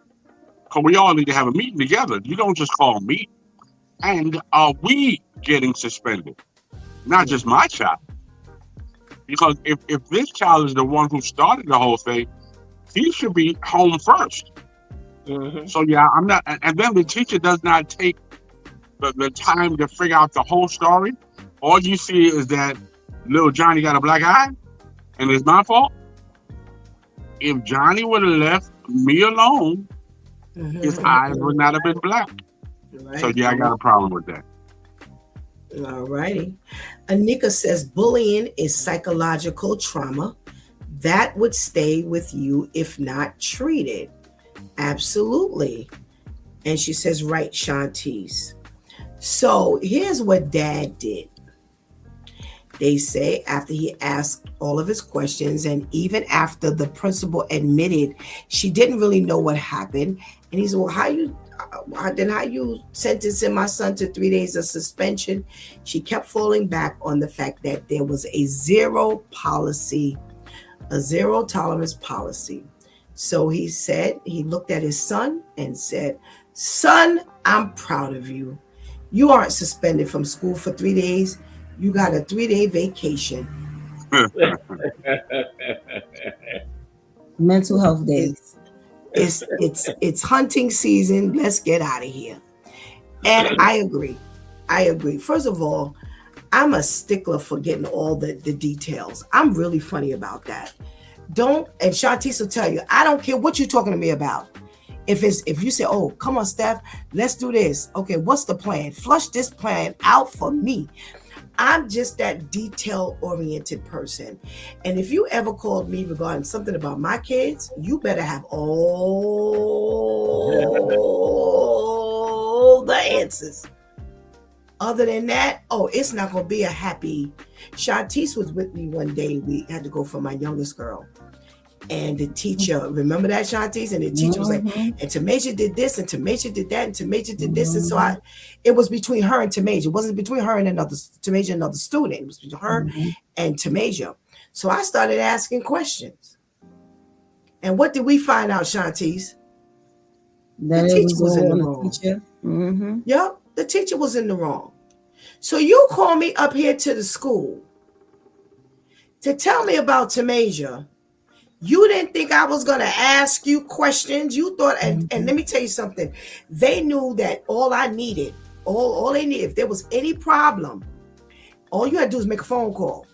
Because we all need to have a meeting together. You don't just call me. And are we getting suspended? Not just my child. Because if this child is the one who started the whole thing, he should be home first. So yeah, I'm not, and then the teacher does not take the time to figure out the whole story. All you see is that little Johnny got a black eye, and it's my fault. If Johnny would have left me alone, his eyes would not have been black. Right. So yeah, I got a problem with that. All righty. Anika says bullying is psychological trauma that would stay with you if not treated. Absolutely. And she says, right, Shantice. So here's what Dad did. They say after he asked all of his questions, and even after the principal admitted she didn't really know what happened, and he said, well, how you sentencing my son to 3 days of suspension? She kept falling back on the fact that there was a zero tolerance policy. So he said, he looked at his son and said, son, I'm proud of you. You aren't suspended from school for 3 days. You got a 3-day vacation. Mental health days. It's hunting season. Let's get out of here. And I agree. First of all, I'm a stickler for getting all the details. I'm really funny about that. And Shantice will tell you, I don't care what you're talking to me about. If you say, oh, come on, Steph, let's do this. Okay, what's the plan? Flush this plan out for me. I'm just that detail-oriented person. And if you ever called me regarding something about my kids, you better have all the answers. Other than that, it's not going to be a happy. Shantice was with me one day. We had to go for my youngest girl. And the teacher, remember that, Shantice? And the teacher was like, and Tamasia did this, and Tamasia did that, and Tamasia did this. And so it was between her and Tamasia. It wasn't between her and Tamasia, another student. It was between her and Tamasia. So I started asking questions. And what did we find out, Shantice? The teacher was in the wrong. Yep, the teacher was in the wrong. So you call me up here to the school to tell me about Tamasia. You didn't think I was going to ask you questions. You thought, and let me tell you something. They knew that all they needed, if there was any problem, All you had to do is make a phone call,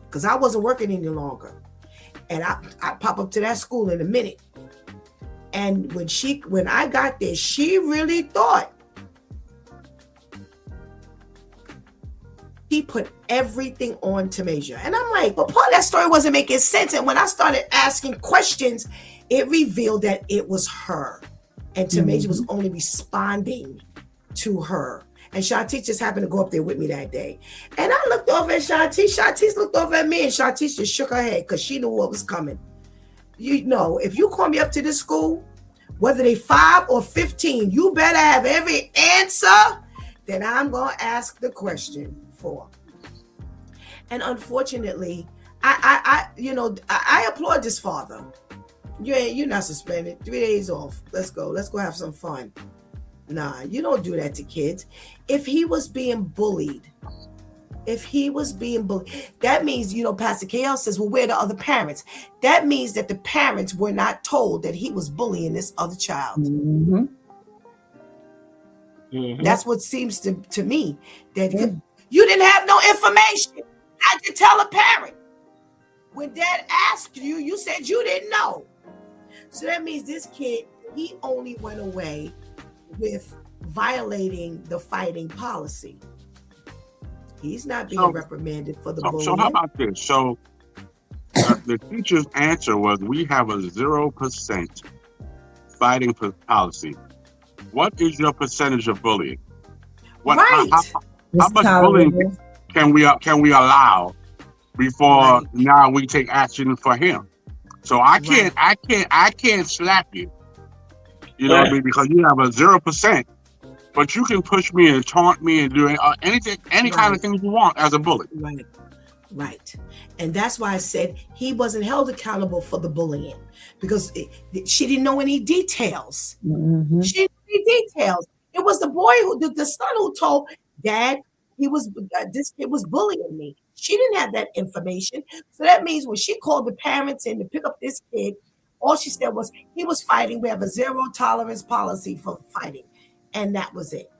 because I wasn't working any longer. And I pop up to that school in a minute. And when I got there, she really thought he put everything on Tamasia. And I'm like, but part of that story wasn't making sense. And when I started asking questions, it revealed that it was her. And Tamasia was only responding to her. And Shantice just happened to go up there with me that day. And I looked over at Shantice. Shantice looked over at me, and Shantice just shook her head because she knew what was coming. You know, if you call me up to this school, whether they 5 or 15, you better have every answer that I'm going to ask the question for. And unfortunately, I applaud this father. You're not suspended. 3 days off. Let's go have some fun. Nah, you don't do that to kids. If he was being bullied, that means, Pastor KL says, well, where are the other parents? That means that the parents were not told that he was bullying this other child. Mm-hmm. Mm-hmm. That's what seems to me, that you didn't have no information. How'd you tell a parent? When dad asked you, you said you didn't know. So that means this kid, he only went away with violating the fighting policy. He's not being reprimanded for the bullying. So how about this? So the teacher's answer was, we have a 0% fighting policy. What is your percentage of bullying? Right. How much bullying can we allow before now we take action for him? So I can't slap you. You know what I mean? Because you have a 0%, but you can push me and taunt me and do anything, any kind of thing you want as a bully. Right. And that's why I said he wasn't held accountable for the bullying, because she didn't know any details. Mm-hmm. She didn't know any details. It was the boy the son who told dad this kid was bullying me. She didn't have that information. So that means when she called the parents in to pick up this kid, all she said was, he was fighting. We have a 0 tolerance policy for fighting. And that was it.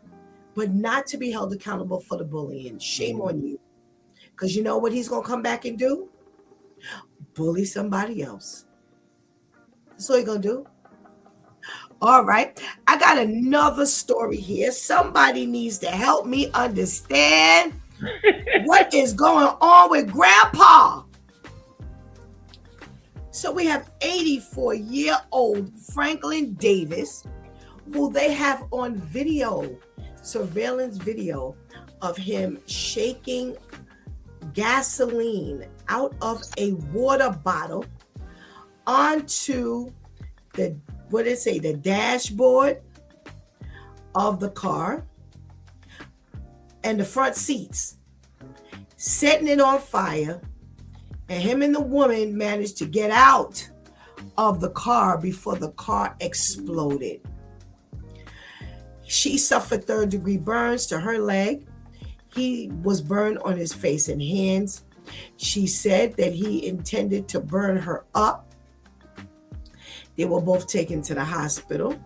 But not to be held accountable for the bullying. Shame on you. Because you know what he's going to come back and do? Bully somebody else. That's all he's going to do. All right. I got another story here. Somebody needs to help me understand what is going on with Grandpa. So we have 84-year-old Franklin Davis, who they have on video, surveillance video of him shaking gasoline out of a water bottle onto the dashboard of the car and the front seats, setting it on fire. And him and the woman managed to get out of the car before the car exploded. She suffered 3rd-degree burns to her leg. He was burned on his face and hands. She said that he intended to burn her up. They were both taken to the hospital.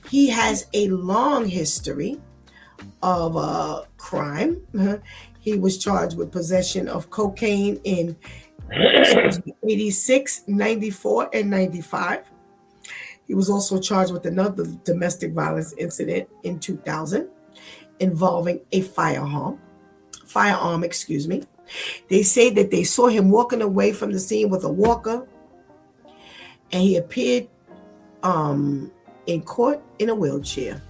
He has a long history of crime. He was charged with possession of cocaine in 86, 94, and 95. He was also charged with another domestic violence incident in 2000 involving a firearm. They say that they saw him walking away from the scene with a walker, and he appeared in court in a wheelchair.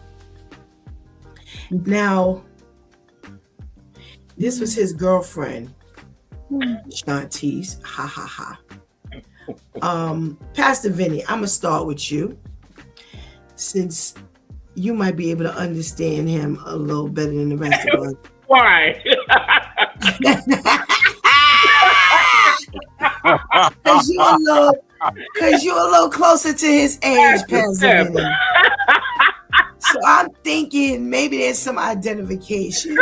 Now, this was his girlfriend, Shantice. Ha ha ha. Pastor Vinny, I'm gonna start with you, since you might be able to understand him a little better than the rest of us. Why? Because you're a little closer to his age, Pastor Vinny. So I'm thinking maybe there's some identification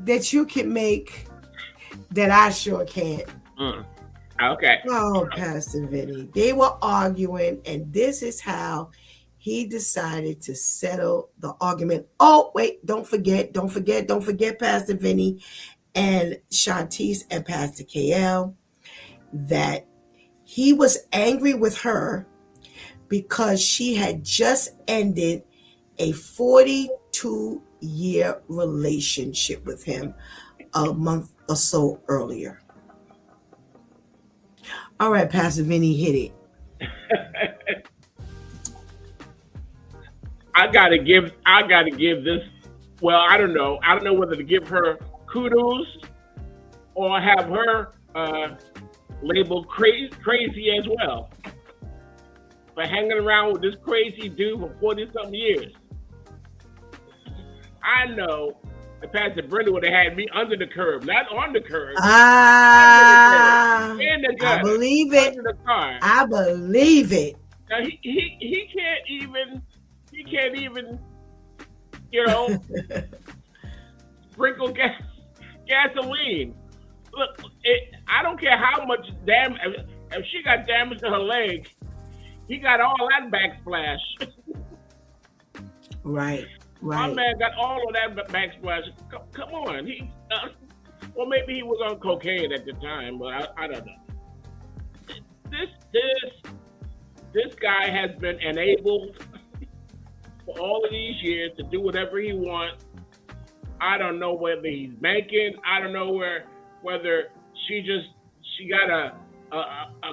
that you can make that I sure can't. Okay. Oh, Pastor Vinny. They were arguing, and this is how he decided to settle the argument. Oh, wait, don't forget, Pastor Vinny and Shantice and Pastor KL, that he was angry with her because she had just ended a 42-year relationship with him a month or so earlier. All right, Pastor Vinny, hit it. I gotta give this. Well, I don't know whether to give her kudos or have her labeled crazy as well for hanging around with this crazy dude for 40-something years. I know that Pastor Brenda would have had me under the curb, not on the curb. In the gutter, I believe it. under the car. I believe it. Now he can't even, you know, sprinkle gasoline. Look, I don't care how much damage. If she got damage to her leg, he got all that backsplash. Right. My man got all of that backsplash. Come on, or maybe he was on cocaine at the time, but I don't know. This guy has been enabled for all of these years to do whatever he wants. I don't know whether he's banking. I don't know whether she got a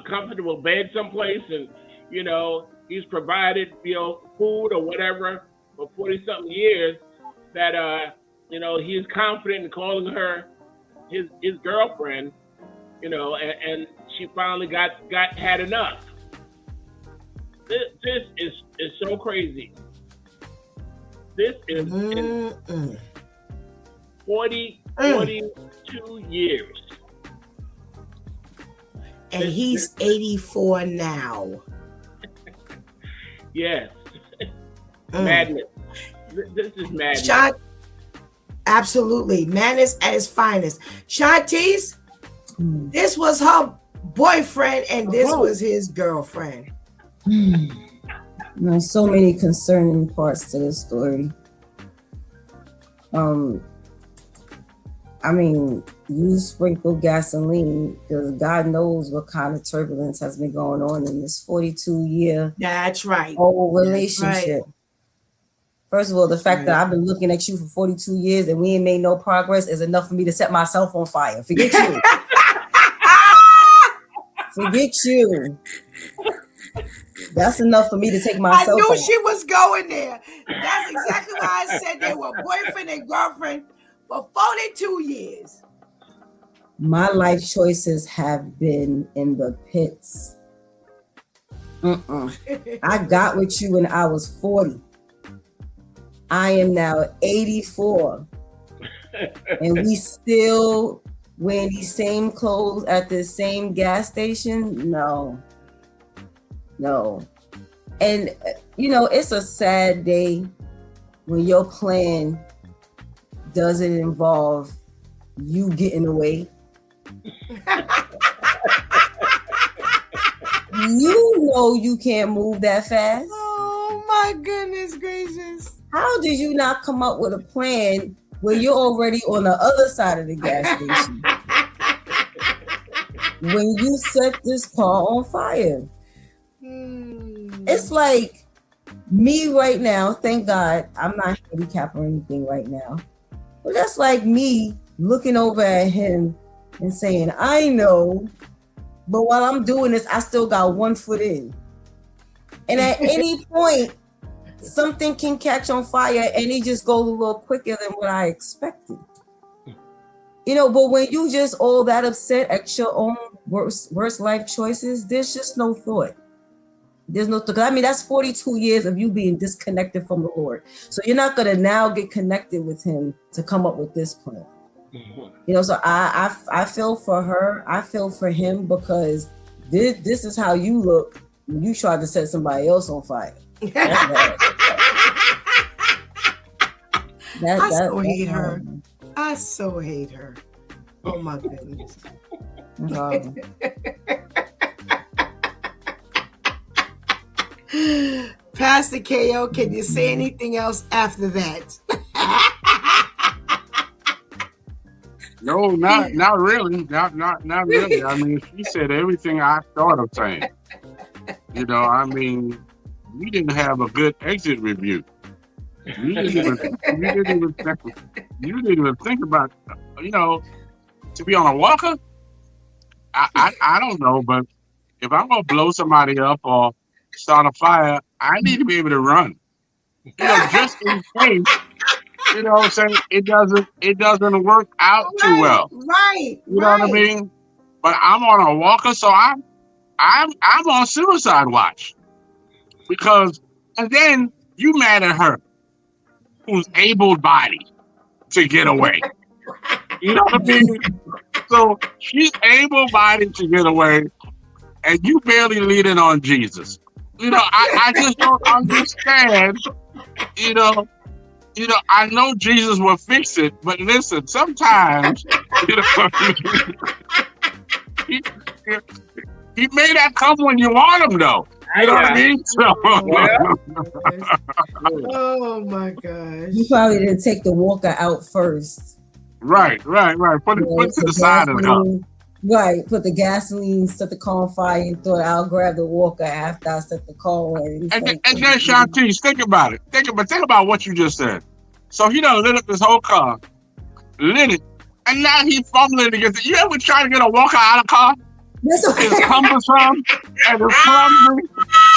comfortable bed someplace, and you know he's provided food or whatever for 40-something years. That he's confident in calling her his girlfriend. And she finally had enough. This is so crazy. This is 42 years. And he's 84 now. Yes. Madness. This is madness. Absolutely. Madness at its finest. Shantice, this was her boyfriend and this was his girlfriend. There's so many concerning parts to this story. I mean, you sprinkle gasoline because God knows what kind of turbulence has been going on in this 42-year That's right. whole relationship. Right. First of all, the fact that I've been looking at you for 42 years and we ain't made no progress is enough for me to set myself on fire. Forget you. Forget you. That's enough for me to take myself. I knew out. She was going there. That's exactly why I said they were boyfriend and girlfriend for 42 years. My life choices have been in the pits. I got with you when I was 40. I am now 84. And we still wearing these same clothes at the same gas station? No. And, it's a sad day when your plan doesn't involve you getting away. You can't move that fast. Oh my goodness gracious. How did you not come up with a plan where you're already on the other side of the gas station when you set this car on fire? It's like me right now, thank God I'm not handicapped or anything right now. But that's like me looking over at him and saying, I know, but while I'm doing this, I still got one foot in. And at any point, something can catch on fire and it just goes a little quicker than what I expected. But when you just all that upset at your own worst life choices, there's just no thought. There's no thought. I mean, that's 42 years of you being disconnected from the Lord. So you're not going to now get connected with him to come up with this plan. So I feel for her. I feel for him because this is how you look when you try to set somebody else on fire. That's bad. I so hate her. I so hate her. Oh my goodness. Pastor KO, can you say anything else after that? No, not really. Not really. I mean, she said everything I thought of saying. You know, I mean, we didn't have a good exit review. You didn't even think about, you know, to be on a walker. I don't know, but if I'm gonna blow somebody up or start a fire, I need to be able to run. You know, just in case. You know what I'm saying? It doesn't work out too well. Right. You know what I mean? But I'm on a walker, so I'm on suicide watch. Because and then you mad at her who's able-bodied to get away. You know what I mean? So she's able-bodied to get away, and you barely leaning on Jesus. You know, I just don't understand, you know, I know Jesus will fix it, but listen, sometimes, you know, he may not come when you want him, though. You know what I mean? So, oh my gosh! You probably didn't take the walker out first. Right. Put it to the side of the car. Right, put the gasoline, set the car on fire, and thought I'll grab the walker after I set the car on. And then Shantice, think about it. Think about what you just said. So he done lit up this whole car, lit it, and now he's fumbling to get. You ever try to get a walker out of a car? It's cumbersome and it's clumsy.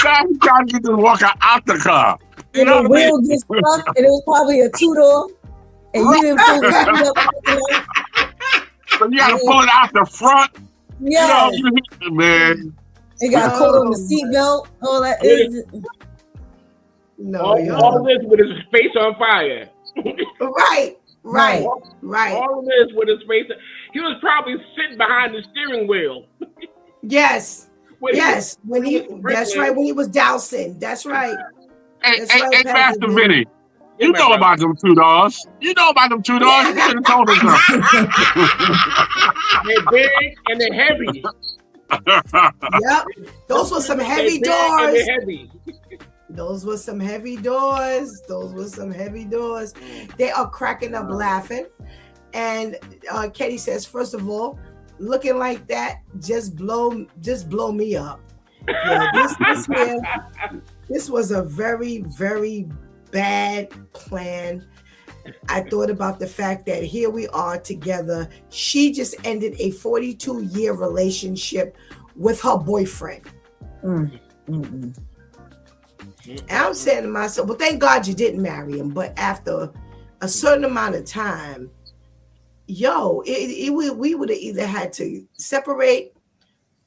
Now he's trying to get this walker out the car. You know, the wheel gets stuck, and it was probably a 2-door, and you didn't pull the seat up. So you gotta pull it out the front. Yeah, you know, man. It got caught on the seatbelt. All that is. No, all of this with his face on fire. Right. All of this with his face. He was probably sitting behind the steering wheel. Yes. When he was dousing. That's right. Hey, Pastor Vinny. You know about them $2. You know about them $2. You should have told us something. They're big and they're heavy. Yep. Those were some heavy doors. Heavy. Those were some heavy doors. They are cracking up laughing. And Katie says, first of all, looking like that, just blow me up. Yeah, this was a very, very bad plan. I thought about the fact that here we are together. She just ended a 42-year relationship with her boyfriend. And I'm saying to myself, well, thank God you didn't marry him. But after a certain amount of time, we would have either had to separate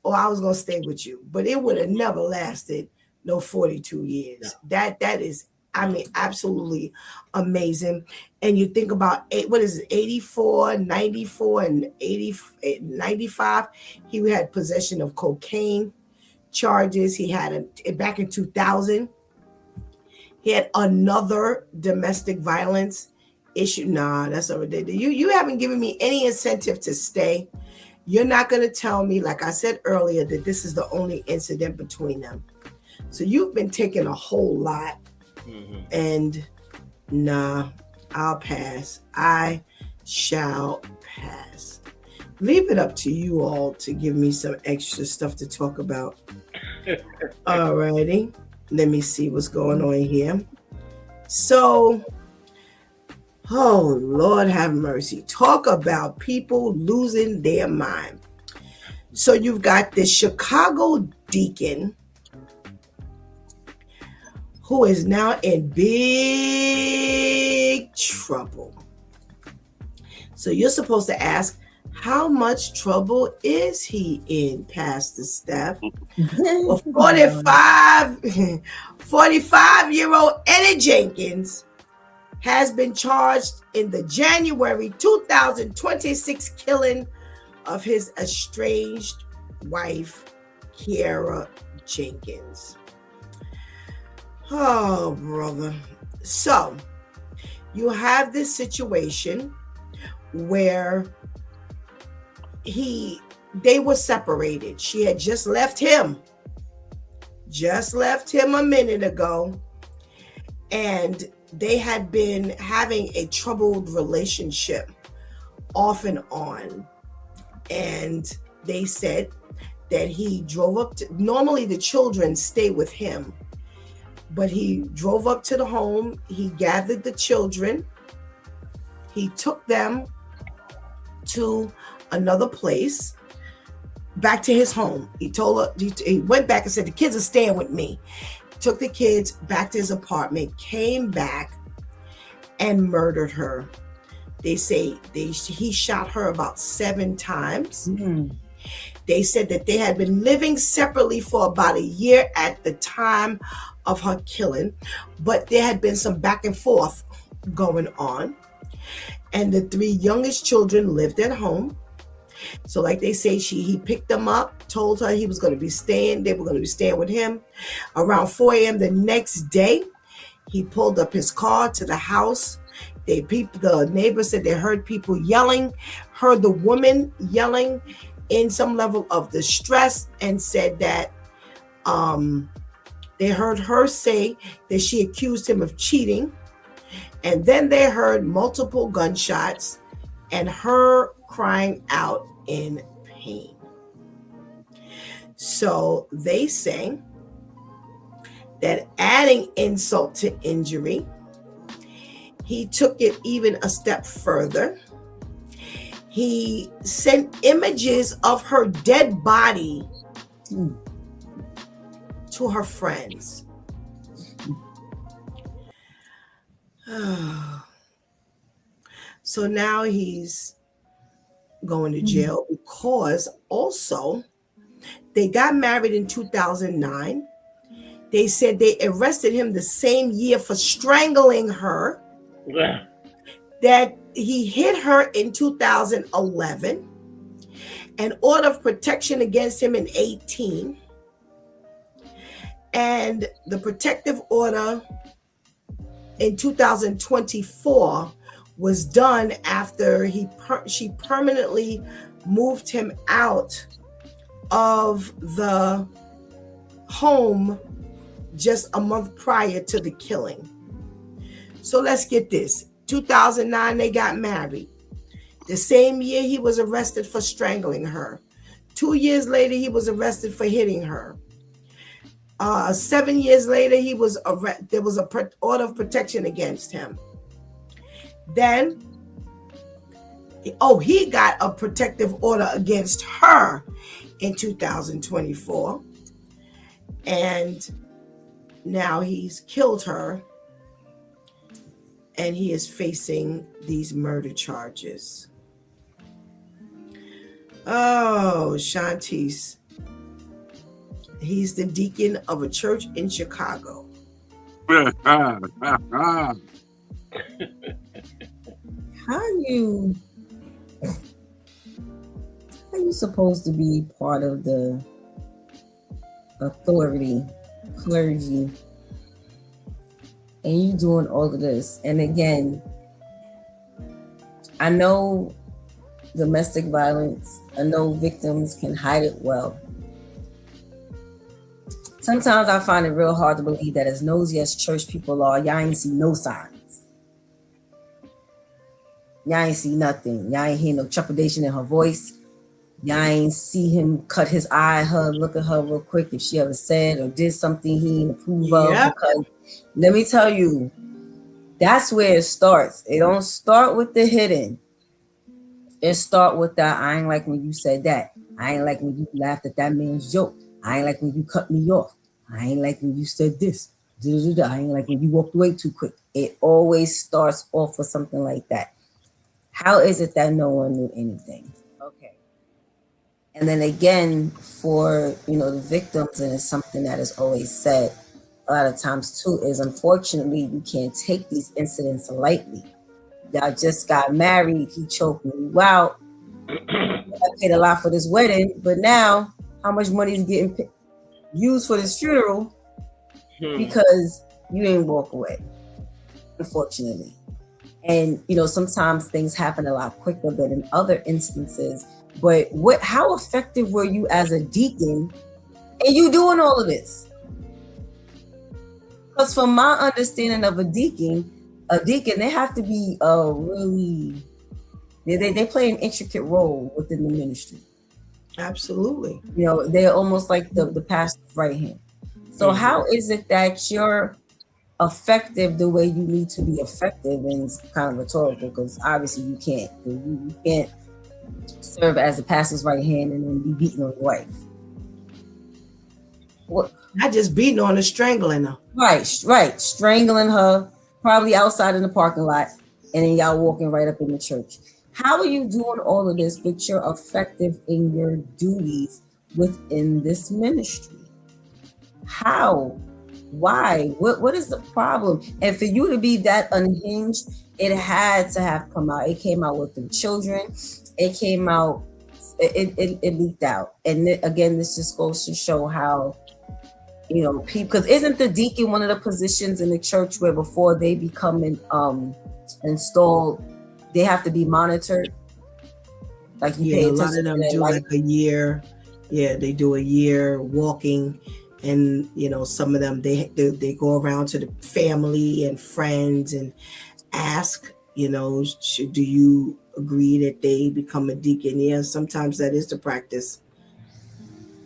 or I was going to stay with you. But it would have never lasted no 42 years. No. That is, I mean, absolutely amazing. And you think about 84, 94, and 95. He had possession of cocaine charges. He had back in 2000. He had another domestic violence issue. Nah, that's already. You haven't given me any incentive to stay. You're not going to tell me, like I said earlier, that this is the only incident between them. So you've been taking a whole lot. And nah, I'll pass. I shall pass. Leave it up to you all to give me some extra stuff to talk about. All righty. Let me see what's going on here. So, oh, Lord have mercy. Talk about people losing their mind. So you've got this Chicago deacon who is now in big trouble. So you're supposed to ask, how much trouble is he in, Pastor Steph? Well, 45-year-old Eddie Jenkins has been charged in the January 2026 killing of his estranged wife, Kiara Jenkins. Oh, brother. So you have this situation where they were separated. She had just left him a minute ago. And they had been having a troubled relationship off and on. And they said that he drove up to, normally the children stay with him, but he drove up to the home. He gathered the children. He took them to another place, back to his home. He told her, he went back and said, the kids are staying with me. Took the kids back to his apartment, came back and murdered her. They say he shot her about 7 times. Mm. They said that they had been living separately for about a year at the time of her killing, but there had been some back and forth going on. And the 3 youngest children lived at home. So like they say, he picked them up, told her he was going to be staying. They were going to be staying with him. Around 4 a.m. the next day, he pulled up his car to the house. The neighbors said they heard people yelling, heard the woman yelling in some level of distress, and said that they heard her say that she accused him of cheating. And then they heard multiple gunshots and her crying out in pain. So they say that adding insult to injury, he took it even a step further. He sent images of her dead body to her friends. So now he's going to jail because also they got married in 2009. They said they arrested him the same year for strangling her. Yeah. That he hit her in 2011. An order of protection against him in 2018. And the protective order in 2024 was done after she permanently moved him out of the home just a month prior to the killing. So let's get this. 2009, they got married. The same year he was arrested for strangling her. 2 years later, he was arrested for hitting her. 7 years later, there was a order of protection against him. Then, he got a protective order against her in 2024. And now he's killed her. And he is facing these murder charges. Oh, Shantice. He's the deacon of a church in Chicago. How you supposed to be part of the authority, clergy, and you doing all of this? And again, I know domestic violence, I know victims can hide it well. Sometimes I find it real hard to believe that as nosy as church people are, y'all ain't see no signs. Y'all ain't see nothing. Y'all ain't hear no trepidation in her voice. Y'all ain't see him cut his eye at her, look at her real quick if she ever said or did something he didn't approve of. Because let me tell you, that's where it starts. It don't start with the hitting. It start with that, I ain't like when you said that. I ain't like when you laughed at that man's joke. I ain't like when you cut me off. I ain't like when you said this. I ain't like when you walked away too quick. It always starts off with something like that. How is it that no one knew anything? Okay. And then again, for the victims, and it's something that is always said a lot of times too, is unfortunately you can't take these incidents lightly. Y'all just got married, he choked you out. I paid a lot for this wedding, but now how much money is getting used for this funeral because you didn't walk away, unfortunately. And sometimes things happen a lot quicker than in other instances. But how effective were you as a deacon and you doing all of this? Because from my understanding of a deacon, they have to be really, they play an intricate role within the ministry. Absolutely. You know, they're almost like the pastor's right hand. So how is it that you're effective the way you need to be effective? And it's kind of rhetorical because obviously you can't. You can't serve as the pastor's right hand and then be beating on your wife. What? Not just beating on her, strangling her. Right, strangling her, probably outside in the parking lot, and then y'all walking right up in the church. How are you doing all of this, but you're effective in your duties within this ministry? How? Why? What is the problem? And for you to be that unhinged, it had to have come out. It came out with the children. It came out. It leaked out. And again, this just goes to show how, you know, people. Because isn't the deacon one of the positions in the church where before they become installed, they have to be monitored? Like you pay a attention lot of them to do that, like a year. Yeah, they do a year walking. And, you know, some of them, they go around to the family and friends and ask, you know, do you agree that they become a deacon? Yeah, sometimes that is the practice.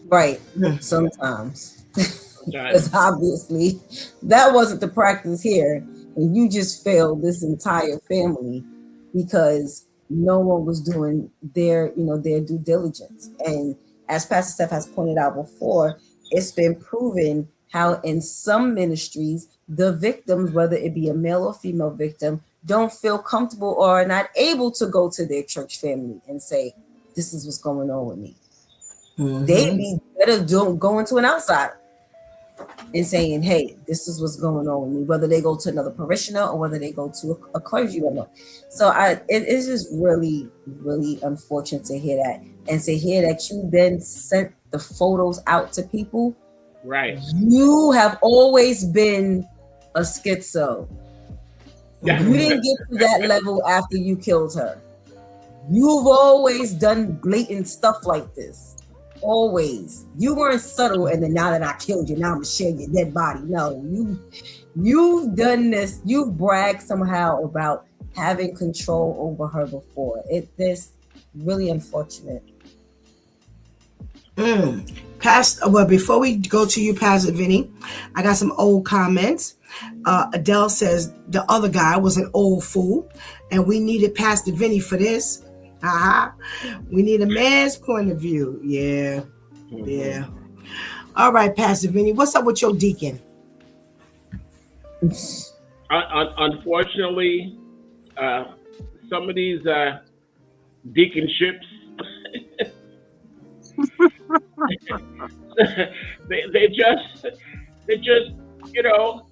Right. Sometimes. Because obviously that wasn't the practice here. And you just failed this entire family because no one was doing their due diligence. And as Pastor Steph has pointed out before, it's been proven how in some ministries, the victims, whether it be a male or female victim, don't feel comfortable or are not able to go to their church family and say, this is what's going on with me. They'd be better going to an outsider and saying, hey, this is what's going on with me, whether they go to another parishioner or whether they go to a clergy member. So it's just really, really unfortunate to hear that. And to hear that you then sent the photos out to people. Right. You have always been a schizo. You didn't get to that level after you killed her. You've always done blatant stuff like this. Always. You weren't subtle and then now that I killed you, now I'm gonna share your dead body. No, you've done this. You've bragged somehow about having control over her before. It's really unfortunate. Well, before we go to you, Pastor Vinny, I got some old comments. Adele says the other guy was an old fool, and we needed Pastor Vinny for this. We need a man's point of view. Yeah. All right, Pastor Vinny, what's up with your deacon? Unfortunately, some of these deaconships, they just you know,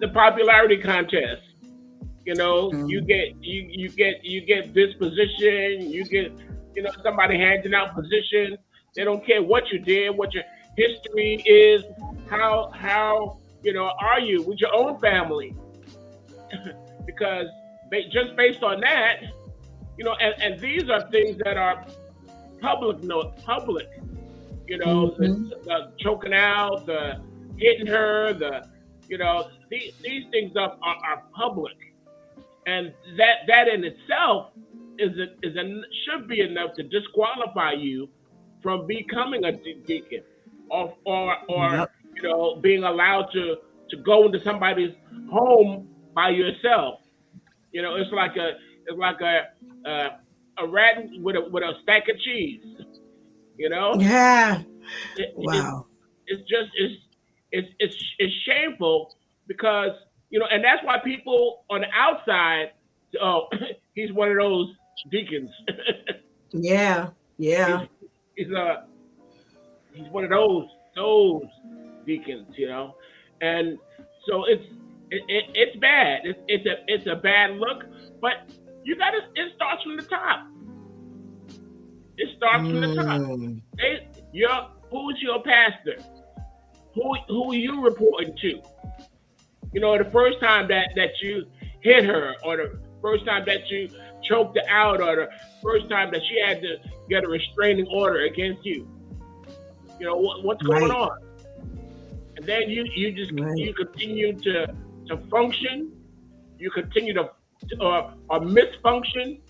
the popularity contest. You know, you get this position, you get, you know, somebody handing out positions. They don't care what you did, what your history is, how you know, are you with your own family? Because just based on that, you know, and these are things that are public, you know, the choking out, the hitting her, you know, these things are public. And that in itself should be enough to disqualify you from becoming a deacon, or you know, being allowed to go into somebody's home by yourself. You know, it's like a rat with a stack of cheese. You know? Yeah. It's shameful because, you know, and that's why people on the outside, oh, he's one of those deacons. Yeah. He's one of those deacons, you know, and so it's bad. It's a bad look, but it starts from the top. It starts from the top. Who's your pastor? Who are you reporting to? You know, the first time that you hit her, or the first time that you choked her out, or the first time that she had to get a restraining order against you. You know, what's going on? and then you just Right. you continue to function, you continue to or misfunction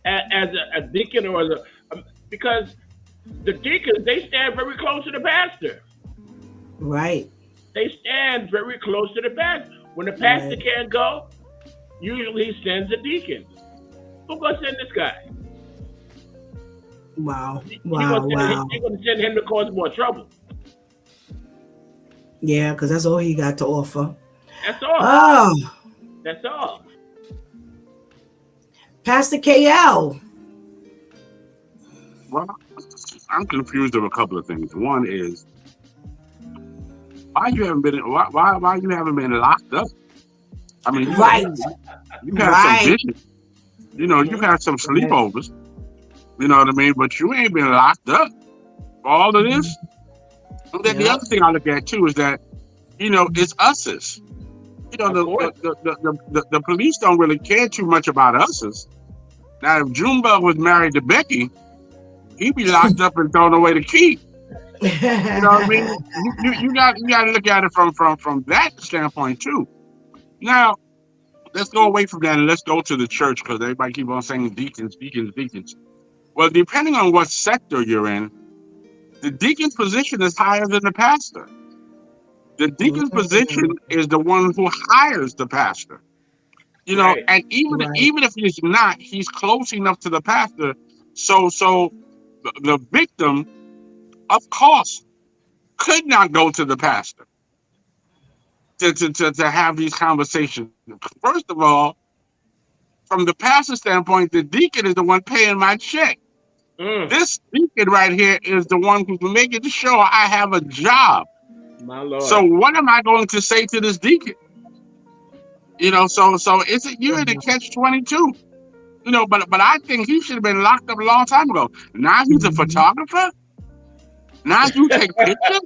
as a deacon or as because the deacons, they stand very close to the pastor. Right. They stand very close to the pastor. When the pastor Right. can't go, usually he sends a deacon. Who's gonna send this guy? Wow. You're Wow. Wow. gonna send him to cause more trouble. Yeah, because that's all he got to offer. That's all. Oh, That's all. Pastor KL. Well, I'm confused of a couple of things. One is why you haven't been locked up. I mean, Right. you had Right. some vision. You had some sleepovers. You know what I mean? But you ain't been locked up for all of this. And then the Yep. other thing I look at too is that, it's uses. The police don't really care too much about uses. Now, if Junebug was married to Becky, he'd be locked up and thrown away the key. You know what I mean? You got to look at it from that standpoint too. Now, let's go away from that and let's go to the church because everybody keep on saying deacons, deacons, deacons. Well, depending on what sector you're in, the deacon's position is higher than the pastor. The deacon's position is the one who hires the pastor. Right. And even if he's not, he's close enough to the pastor. So the victim, of course, could not go to the pastor to have these conversations. First of all, from the pastor's standpoint, the deacon is the one paying my check. This deacon right here is the one who's making sure I have a job. My Lord. So what am I going to say to this deacon? So you're in a catch-22. But I think he should have been locked up a long time ago. Now he's a photographer. Now you take pictures.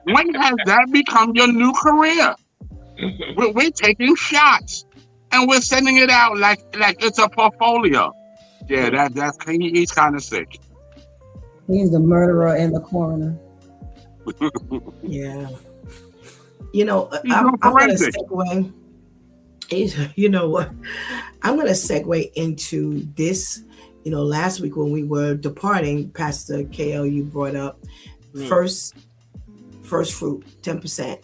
When has that become your new career? We're taking shots and we're sending it out like it's a portfolio. Yeah, he's kind of sick. He's the murderer and the coroner. Yeah. I'm going to segue. You know what? I'm going to segue into this. Last week when we were departing, Pastor KL, you brought up first fruit, 10%.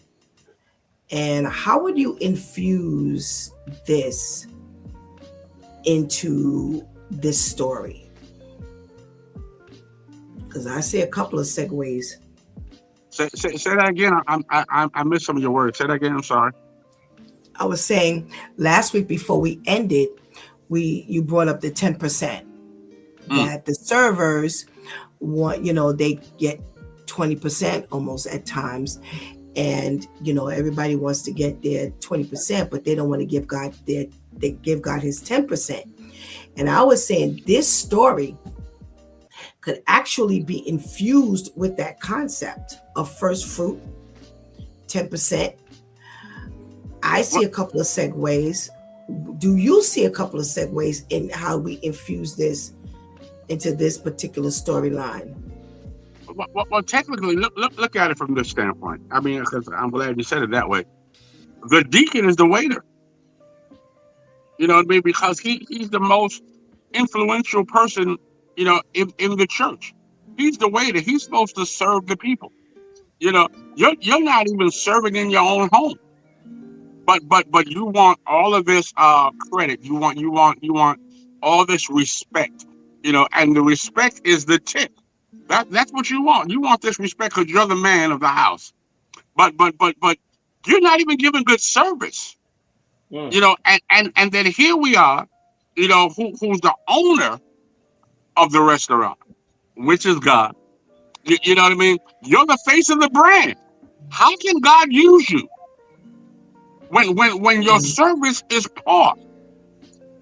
And how would you infuse this into this story? Because I see a couple of segues. Say that again. I missed some of your words. Say that again. I'm sorry. I was saying last week before we ended, you brought up the 10% that the servers want. They get 20% almost at times, and everybody wants to get their 20%, but they don't want to give God they give God his 10%. And I was saying this story could actually be infused with that concept of first fruit, 10%. I see a couple of segues. Do you see a couple of segues in how we infuse this into this particular storyline? Well, technically, look at it from this standpoint. I mean, because I'm glad you said it that way. The deacon is the waiter. You know what I mean? Because he's the most influential person, in the church. He's the waiter. He's supposed to serve the people. You're not even serving in your own home. But you want all of this credit. You want all this respect. And the respect is the tip. That's what you want. You want this respect because you're the man of the house. But you're not even giving good service. And then here we are, who's the owner of the restaurant, which is God. You know what I mean? You're the face of the brand. How can God use you when your service is poor?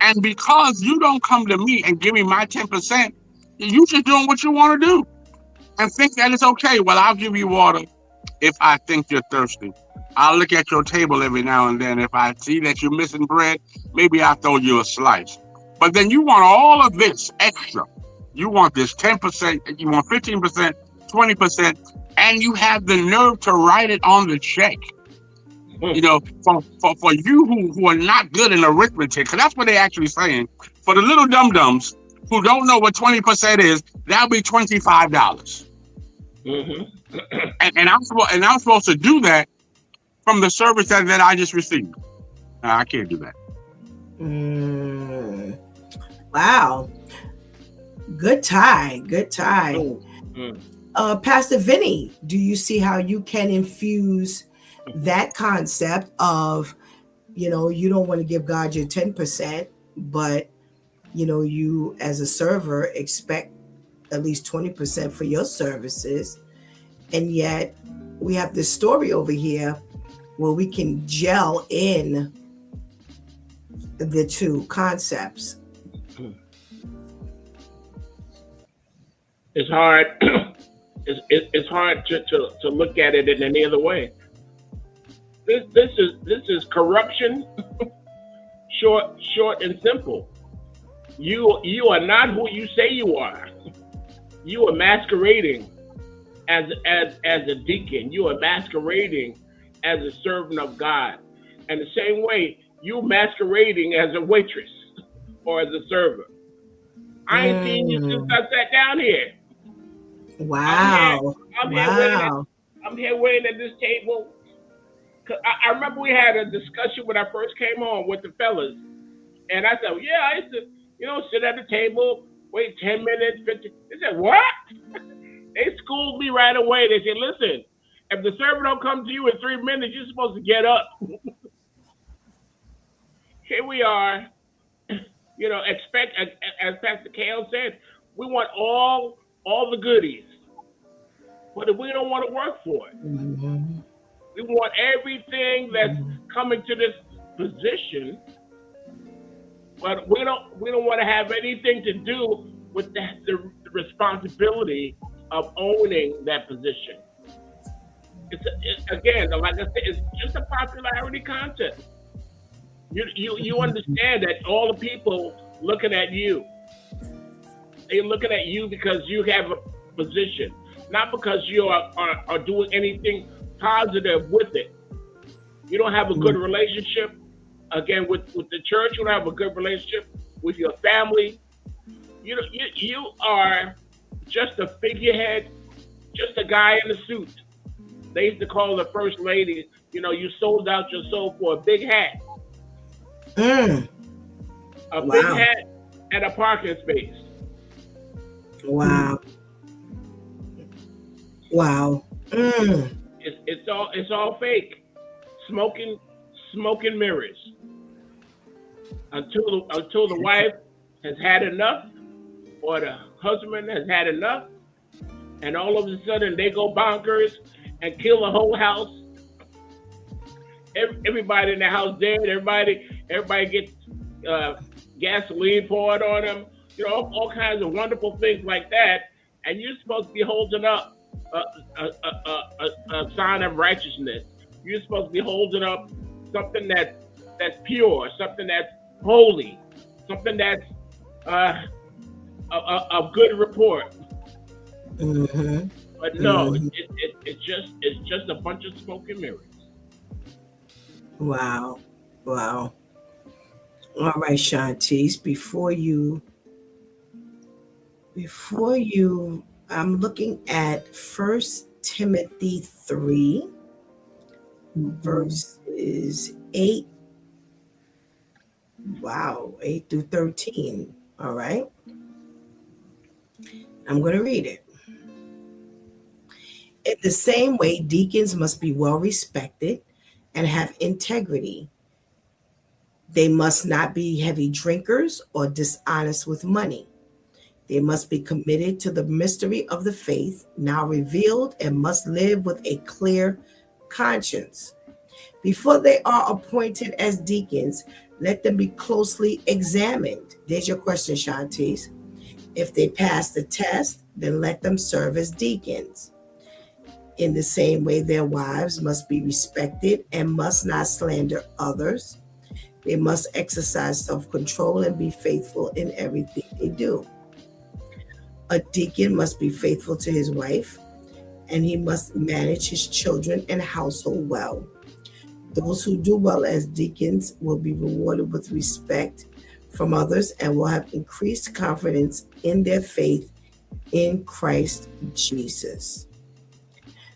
And because you don't come to me and give me my 10%, you just doing what you want to do and think that it's okay. Well, I'll give you water if I think you're thirsty. I'll look at your table every now and then. If I see that you're missing bread, maybe I'll throw you a slice. But then you want all of this extra. You want this 10%, you want 15%, 20%, and you have the nerve to write it on the check. You know, for you who are not good in arithmetic, because that's what they're actually saying. For the little dum-dums who don't know what 20% is, that'll be $25. And I'm supposed to do that from the service that I just received. I can't do that. Wow. Good tie. Pastor Vinny, do you see how you can infuse that concept of, you know, you don't want to give God your 10%, but, you know, you as a server expect at least 20% for your services. And yet we have this story over here where we can gel in the two concepts. It's hard. It's hard to look at it in any other way. This is corruption, short and simple. You are not who you say you are. You are masquerading as a deacon. You are masquerading as a servant of God. And the same way, you masquerading as a waitress or as a server. I ain't seen you since I sat down here. Wow. I'm here waiting at this table. I remember we had a discussion when I first came on with the fellas. And I said, yeah, I used to, you know, sit at the table, wait 10 minutes, 15. They said, what? They schooled me right away. They said, listen, if the server don't come to you in 3 minutes, you're supposed to get up. Here we are, you know, expect, as Pastor Kale said, we want all the goodies. But we don't want to work for it. We want everything that's coming to this position, but we don't want to have anything to do with the responsibility of owning that position. It's again, like I said, it's just a popularity contest. You understand that all the people looking at you, they're looking at you because you have a position, not because you are doing anything positive with it. You don't have a good relationship, again, with the church. You don't have a good relationship with your family. You are just a figurehead, just a guy in a suit. They used to call the first lady, you know, you sold out your soul for a big hat. A big hat and a parking space. Wow. It's all fake. Smoking mirrors. Until the wife has had enough, or the husband has had enough, and all of a sudden they go bonkers and kill the whole house. Everybody in the house dead. Everybody gets gasoline poured on them. You know, all kinds of wonderful things like that. And you're supposed to be holding up a sign of righteousness. You're supposed to be holding up something that's pure, something that's holy, something that's of good report. But no, it's just a bunch of smoke and mirrors. Wow. All right, Shantice, before you, I'm looking at 1 Timothy 3, verses 8. Wow, 8 through 13. All right. I'm going to read it. In the same way, deacons must be well respected and have integrity. They must not be heavy drinkers or dishonest with money. They must be committed to the mystery of the faith now revealed and must live with a clear conscience. Before they are appointed as deacons, let them be closely examined. There's your question, Shantice. If they pass the test, then let them serve as deacons. In the same way, their wives must be respected and must not slander others. They must exercise self-control and be faithful in everything they do. A deacon must be faithful to his wife and he must manage his children and household well. Those who do well as deacons will be rewarded with respect from others and will have increased confidence in their faith in Christ Jesus.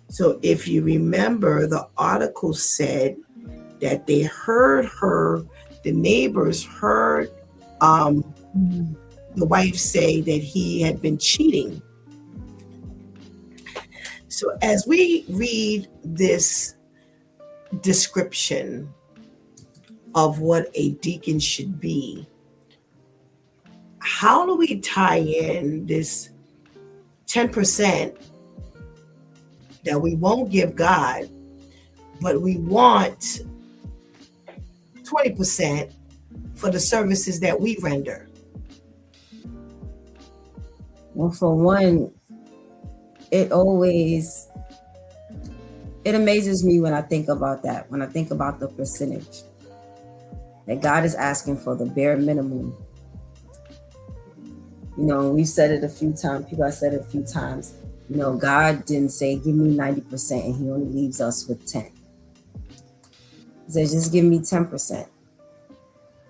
So if you remember, the article said that they heard her, the neighbors heard the wife say that he had been cheating. So as we read this description of what a deacon should be, how do we tie in this 10% that we won't give God, but we want 20% for the services that we render? Well, for one, it amazes me when I think about that, when I think about the percentage that God is asking for, the bare minimum. You know, we've said it a few times, people have said it a few times, you know, God didn't say, give me 90% and he only leaves us with 10. He said, just give me 10%.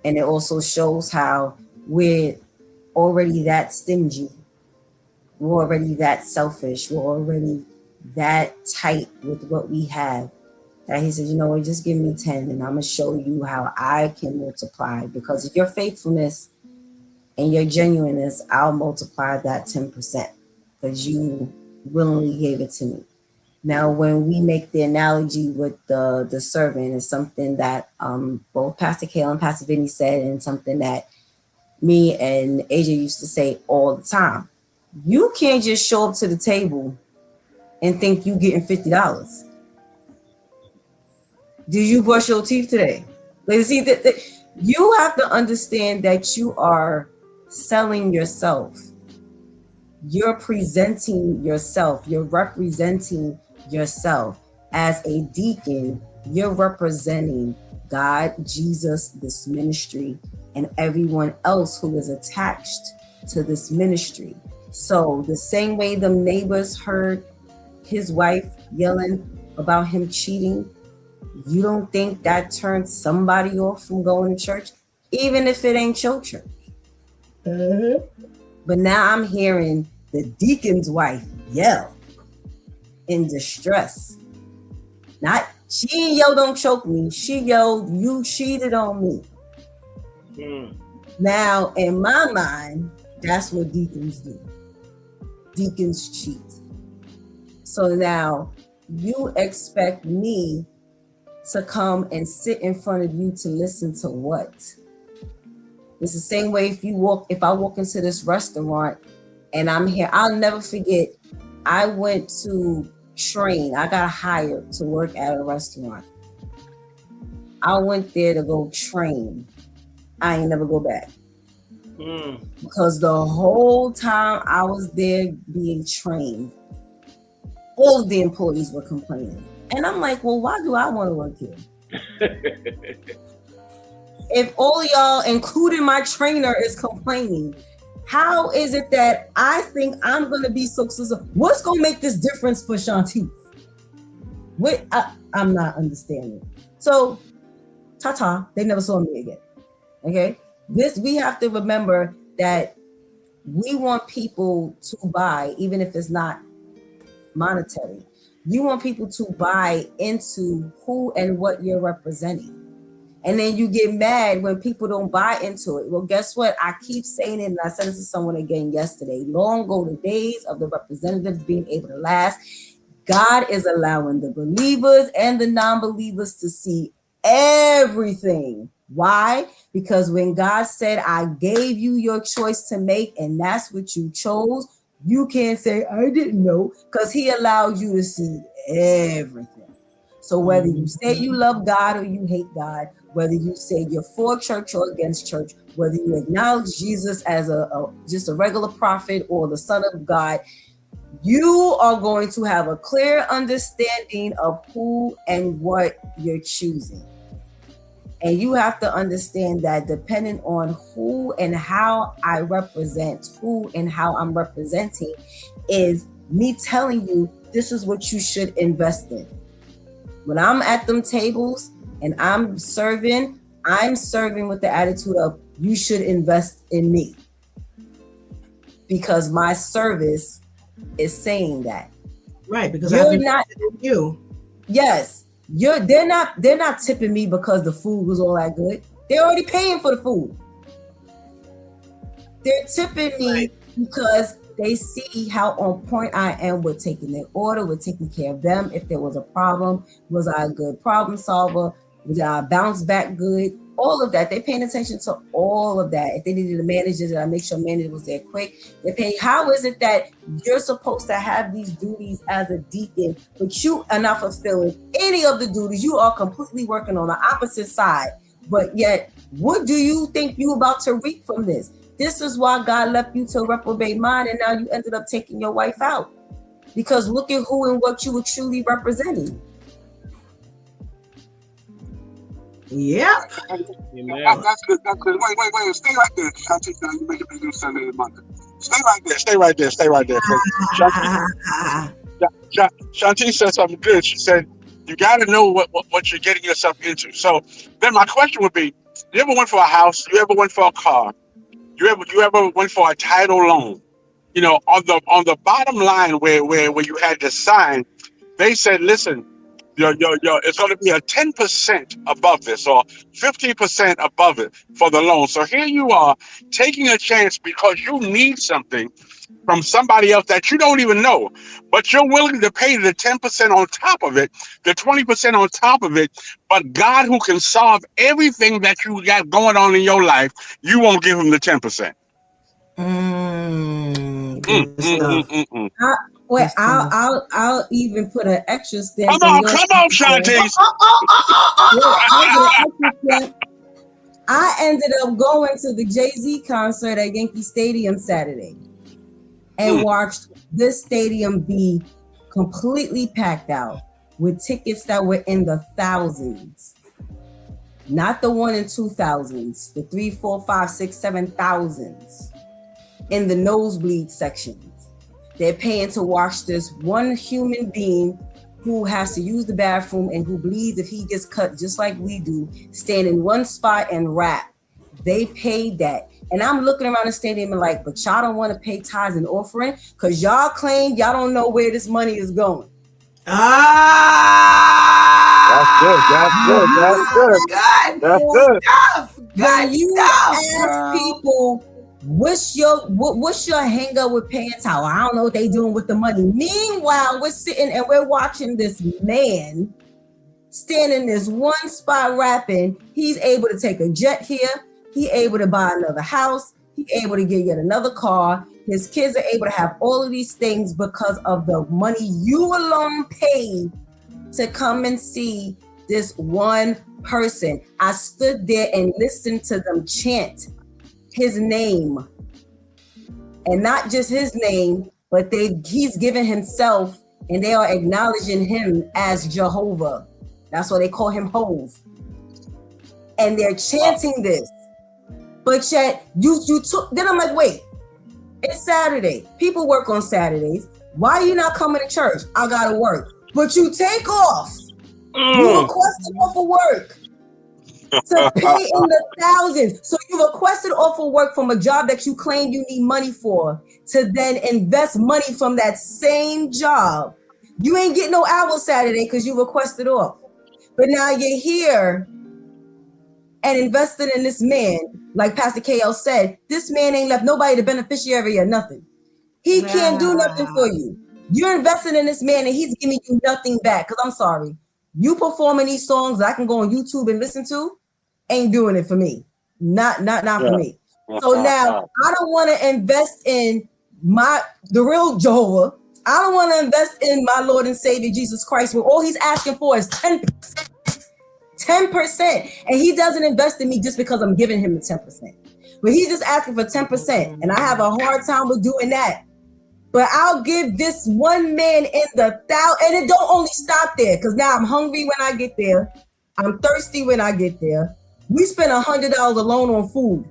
And it also shows how we're already that stingy. We're already that selfish. We're already that tight with what we have. That he said, you know what, just give me 10 and I'm going to show you how I can multiply. Because of your faithfulness and your genuineness, I'll multiply that 10% because you willingly gave it to me. Now, when we make the analogy with the servant, it's something that both Pastor Kale and Pastor Vinny said, and something that me and AJ used to say all the time. You can't just show up to the table and think you getting $50. Did you brush your teeth today? Like, see, you have to understand that you are selling yourself. You're presenting yourself. You're representing yourself. As a deacon, you're representing God, Jesus, this ministry, and everyone else who is attached to this ministry. So the same way the neighbors heard his wife yelling about him cheating, you don't think that turned somebody off from going to church, even if it ain't your church? But now I'm hearing the deacon's wife yell in distress. Not, she didn't yell, don't choke me. She yelled, you cheated on me. Now, in my mind, that's what deacons do. Deacons cheat. So now you expect me to come and sit in front of you to listen to what? It's the same way if I walk into this restaurant and I'm here, I'll never forget, I went to train. I got hired to work at a restaurant. I went there to go train. I ain't never go back. Because the whole time I was there being trained, all of the employees were complaining. And I'm like, well, why do I want to work here? If all y'all, including my trainer, is complaining, how is it that I think I'm going to be successful? What's going to make this difference for Shanti? I'm not understanding. So, ta-ta, they never saw me again. Okay? We have to remember that we want people to buy, even if it's not monetary. You want people to buy into who and what you're representing. And then you get mad when people don't buy into it. Well, guess what? I keep saying it, and I said this to someone again yesterday. Long go the days of the representatives being able to last. God is allowing the believers and the non-believers to see everything. Why? Because when God said, I gave you your choice to make, and that's what you chose, you can't say, I didn't know, because he allowed you to see everything. So whether you say you love God or you hate God, whether you say you're for church or against church, whether you acknowledge Jesus as just a regular prophet or the Son of God, you are going to have a clear understanding of who and what you're choosing. And you have to understand that depending on who and how I represent, who and how I'm representing, is me telling you this is what you should invest in. When I'm at them tables and I'm serving with the attitude of, you should invest in me. Because my service is saying that. Right, because you're not you. Yes. They're not tipping me because the food was all that good. They're already paying for the food. They're tipping me because they see how on point I am with taking their order, with taking care of them. If there was a problem, was I a good problem solver? Did I bounce back good? All of that. They're paying attention to all of that. If they needed a manager, did I make sure manager was there quick? They're paying. How is it that you're supposed to have these duties as a deacon, but you are not fulfilling any of the duties? You are completely working on the opposite side. But yet, what do you think you about to reap from this? This is why God left you to reprobate mind, and now you ended up taking your wife out. Because look at who and what you were truly representing. Yep. That's good. That's good. Wait. Stay right there. Shanti, now you make a big Sunday and Monday. Stay right there. Shanti said something good. She said, you got to know what you're getting yourself into. So then my question would be, you ever went for a house? You ever went for a car? You ever went for a title loan? You know, on the bottom line where you had the sign, they said, listen, it's going to be a 10% above this or 15% above it for the loan. So here you are taking a chance because you need something from somebody else that you don't even know, but you're willing to pay the 10% on top of it, the 20% on top of it. But God, who can solve everything that you got going on in your life, you won't give him the 10%. I'll even put an extra stamp. Come on, Shanti. I ended up going to the Jay-Z concert at Yankee Stadium Saturday and watched this stadium be completely packed out with tickets that were in the thousands. Not the 1 and 2,000s, the 3, 4, 5, 6, 7,000s in the nosebleed sections. They're paying to watch this one human being who has to use the bathroom and who bleeds if he gets cut just like we do, stand in one spot and rap. They paid that. And I'm looking around the stadium and like, but y'all don't want to pay tithes and offering because y'all claim y'all don't know where this money is going. That's good. When you ask people, what's your hang up with paying towel? I don't know what they doing with the money. Meanwhile, we're sitting and we're watching this man stand in this one spot rapping. He's able to take a jet here. He's able to buy another house. He's able to get yet another car. His kids are able to have all of these things because of the money you alone paid to come and see this one person. I stood there and listened to them chant his name, and not just his name, but he's given himself, and they are acknowledging him as Jehovah. That's why they call him Hove. And they're chanting this. But yet you took, then I'm like, wait, it's Saturday. People work on Saturdays. Why are you not coming to church? I gotta work. But you take off. You requested off of work to pay in the thousands. So you requested off of work from a job that you claim you need money for to then invest money from that same job. You ain't getting no hours Saturday because you requested off. But now you're here and invested in this man. Like Pastor KL said, this man ain't left nobody the beneficiary or nothing. He can't do nothing for you. You're investing in this man and he's giving you nothing back. Because I'm sorry, you performing these songs that I can go on YouTube and listen to ain't doing it for me. Not for me. So now I don't want to invest in the real Jehovah. I don't want to invest in my Lord and Savior Jesus Christ when all he's asking for is 10%. 10%. And he doesn't invest in me just because I'm giving him the 10%. But he's just asking for 10%. And I have a hard time with doing that. But I'll give this one man in the thousands. And it don't only stop there. Because now I'm hungry when I get there. I'm thirsty when I get there. We spend $100 alone on food.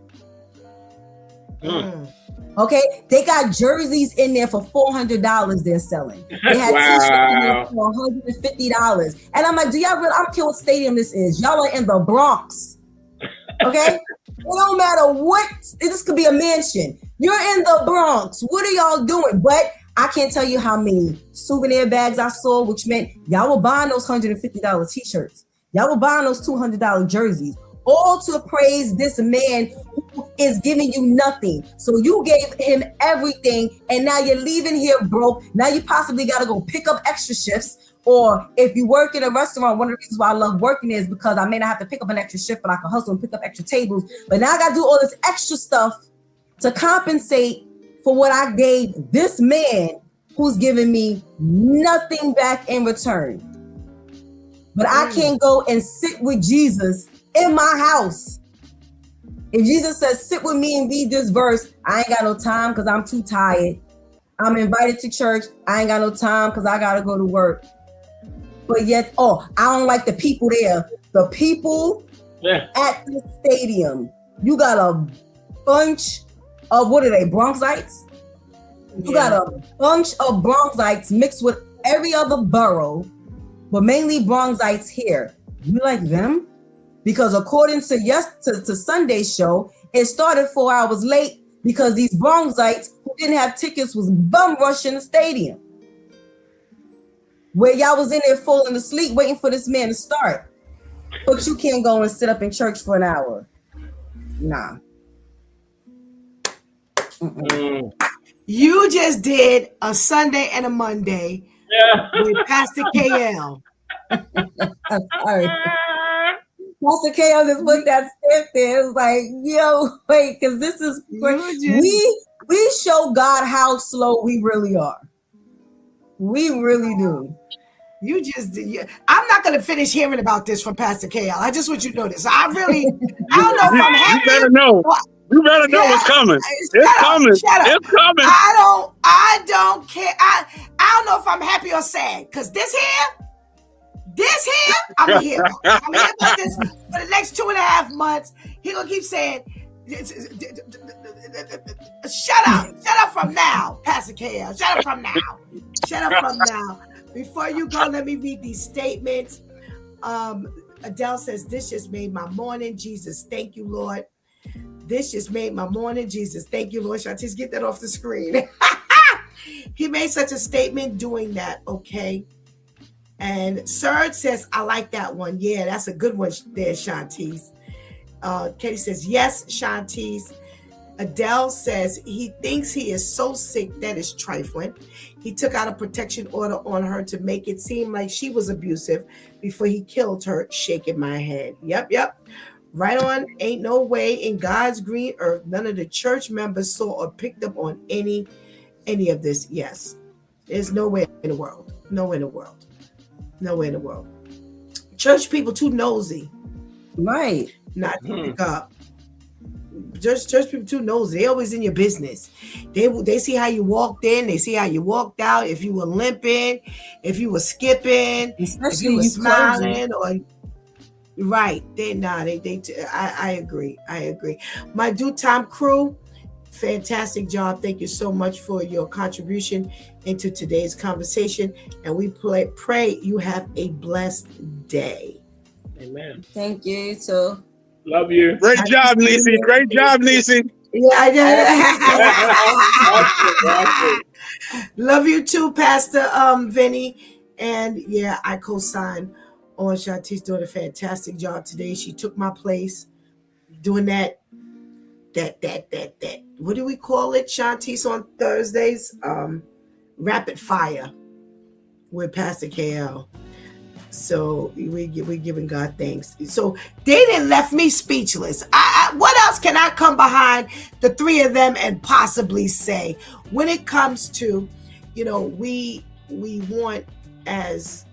Okay, they got jerseys in there for $400 they're selling. They had t-shirts in there for $150. And I'm like, do y'all really, I don't care what stadium this is. Y'all are in the Bronx. Okay? It don't matter what, this could be a mansion. You're in the Bronx. What are y'all doing? But I can't tell you how many souvenir bags I saw, which meant y'all were buying those $150 t-shirts. Y'all were buying those $200 jerseys, all to praise this man who is giving you nothing. So you gave him everything, and now you're leaving here broke. Now you possibly got to go pick up extra shifts. Or if you work in a restaurant, one of the reasons why I love working is because I may not have to pick up an extra shift, but I can hustle and pick up extra tables. But now I got to do all this extra stuff to compensate for what I gave this man who's giving me nothing back in return. But I can't go and sit with Jesus in my house. If Jesus says, sit with me and read this verse, I ain't got no time because I'm too tired. I'm invited to church. I ain't got no time because I got to go to work. But yet, I don't like the people there. The people at the stadium, you got a bunch of, what are they, Bronxites? You got a bunch of Bronxites mixed with every other borough, but mainly Bronxites here. You like them? Because according to Sunday's show, it started 4 hours late because these Bronxites who didn't have tickets was bum rushing the stadium. Where y'all was in there falling asleep waiting for this man to start. But you can't go and sit up in church for an hour. Nah. You just did a Sunday and a Monday with Pastor KL. Sorry. Pastor KL just looked at Steph there. It's like, yo, wait, because this is we show God how slow we really are. We really do. I'm not going to finish hearing about this from Pastor KL. I just want you to know this. I don't know if I'm happy. You better know. You better know what's coming. It's coming. It's coming. I don't care. I don't know if I'm happy or sad because this here, I'm here about this for the next 2.5 months. He gonna keep saying, shut up from now, Pastor KL. Shut up from now. Before you go, let me read these statements. Adele says, this just made my morning. Jesus, thank you, Lord. This just made my morning. Jesus, thank you, Lord. Shantice, get that off the screen. He made such a statement doing that, okay? And Serge says, I like that one. Yeah, that's a good one there, Shantice. Katie says, yes, Shantice. Adele says, he thinks he is so sick that is trifling. He took out a protection order on her to make it seem like she was abusive before he killed her, shaking my head. Yep. Right on. Ain't no way in God's green earth none of the church members saw or picked up on any of this. Yes. There's no way in the world. Nowhere in the world. Church people too nosy. Right. Not to pick up. Church people too nosy. They always in your business. They see how you walked in. They see how you walked out. If you were limping, if you were skipping, especially if you were smiling, closing. or right. I agree. My due time crew, fantastic job. Thank you so much for your contribution into today's conversation. And we pray you have a blessed day. Amen. Thank you. So love you. Great job, Nisi. Great job, Nisi. Yeah, love you too, Pastor Vinny. And yeah, I co-sign on Shantice doing a fantastic job today. She took my place doing that. What do we call it, Shantice, on Thursdays? Rapid fire with Pastor KL. So we giving God thanks. So they didn't left me speechless. What else can I come behind the three of them and possibly say when it comes to, we want as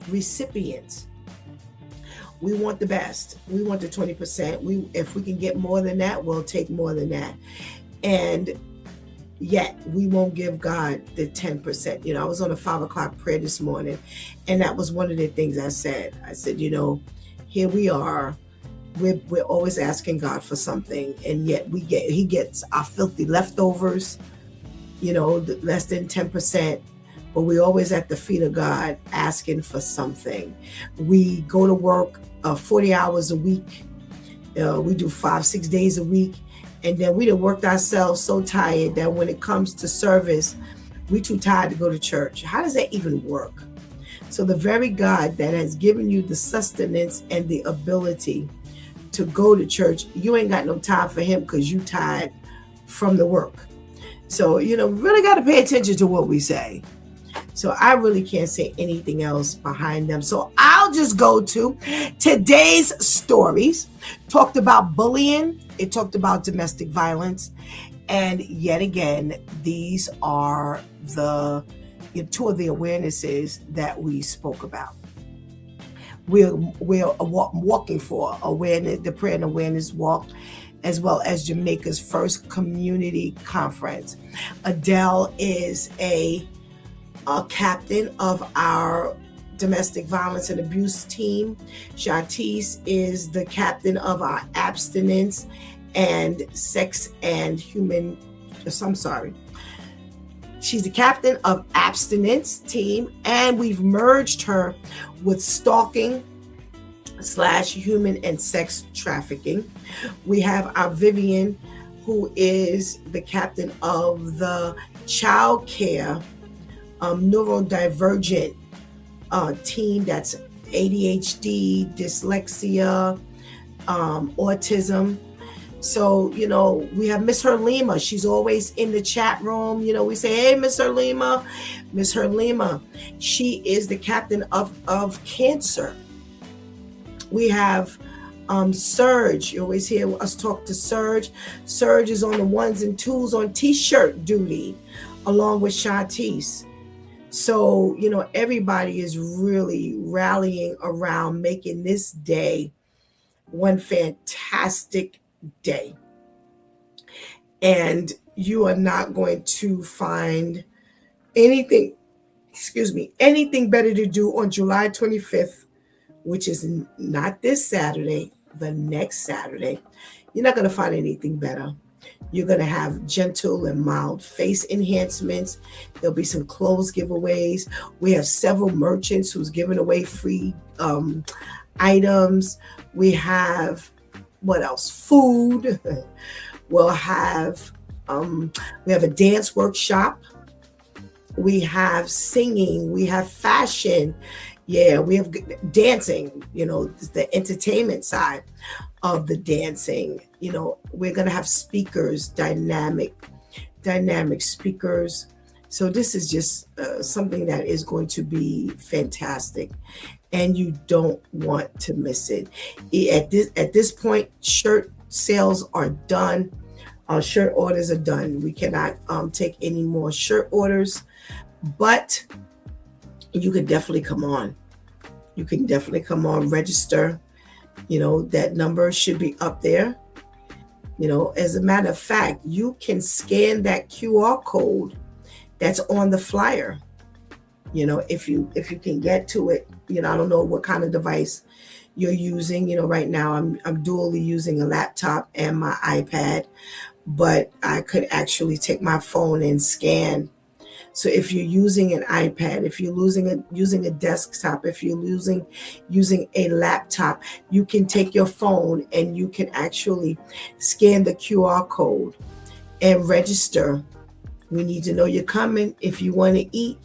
recipients, we want the best. We want the 20%. If we can get more than that, we'll take more than that. And yet we won't give God the 10%. I was on a 5:00 prayer this morning, and that was one of the things I said. I said, here we are, we're always asking God for something, and yet he gets our filthy leftovers, less than 10%. But we're always at the feet of God asking for something. We go to work 40 hours a week. We do 5-6 days a week, and then we done worked ourselves so tired that when it comes to service, we too tired to go to church. How does that even work? So the very God that has given you the sustenance and the ability to go to church, you ain't got no time for him because you tired from the work. So, we really got to pay attention to what we say. So I really can't say anything else behind them. So I'll just go to today's stories. Talked about bullying. It talked about domestic violence. And yet again, these are the two of the awarenesses that we spoke about. We're walking for awareness, the prayer and awareness walk, as well as Jamaica's first community conference. Adele is a captain of our domestic violence and abuse team. Shantice is the captain of our abstinence and sex and human, she's the captain of abstinence team, and we've merged her with stalking / human and sex trafficking. We have our Vivian, who is the captain of the child care neurodivergent team. That's ADHD, dyslexia, autism. So, we have Miss Herlima. She's always in the chat room. We say, hey, Miss Herlima. Miss Herlima, she is the captain of cancer. We have Serge. You always hear us talk to Serge. Serge is on the 1s and 2s on t-shirt duty, along with Shantice. So, everybody is really rallying around making this day one fantastic day. And you are not going to find anything better to do on July 25th, which is not this Saturday, the next Saturday. You're not going to find anything better. You're going to have gentle and mild face enhancements. There'll be some clothes giveaways. We have several merchants who's giving away free items. We have, what else? Food. We'll have, we have a dance workshop. We have singing. We have fashion. Yeah, we have dancing, the entertainment side of the dancing. We're going to have speakers, dynamic speakers. So this is just something that is going to be fantastic, and you don't want to miss it. At this point, shirt sales are done. Our shirt orders are done. We cannot take any more shirt orders, but you could definitely come on. You can definitely come on, register. That number should be up there. As a matter of fact, you can scan that QR code that's on the flyer. If you can get to it. I don't know what kind of device you're using. Right now I'm dually using a laptop and my iPad, but I could actually take my phone and scan. So if you're using an iPad, if you're using a desktop, if you're using a laptop, you can take your phone and you can actually scan the QR code and register. We need to know you're coming. If you want to eat,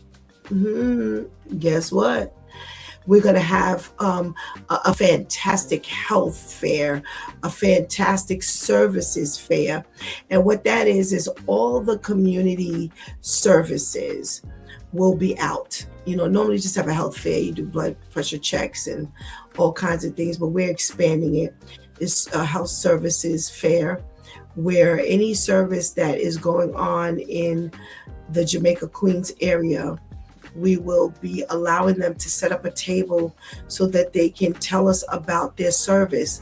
guess what? We're going to have a fantastic health fair, a fantastic services fair. And what that is all the community services will be out. Normally just have a health fair. You do blood pressure checks and all kinds of things, but we're expanding it. It's a health services fair where any service that is going on in the Jamaica Queens area, we will be allowing them to set up a table so that they can tell us about their service,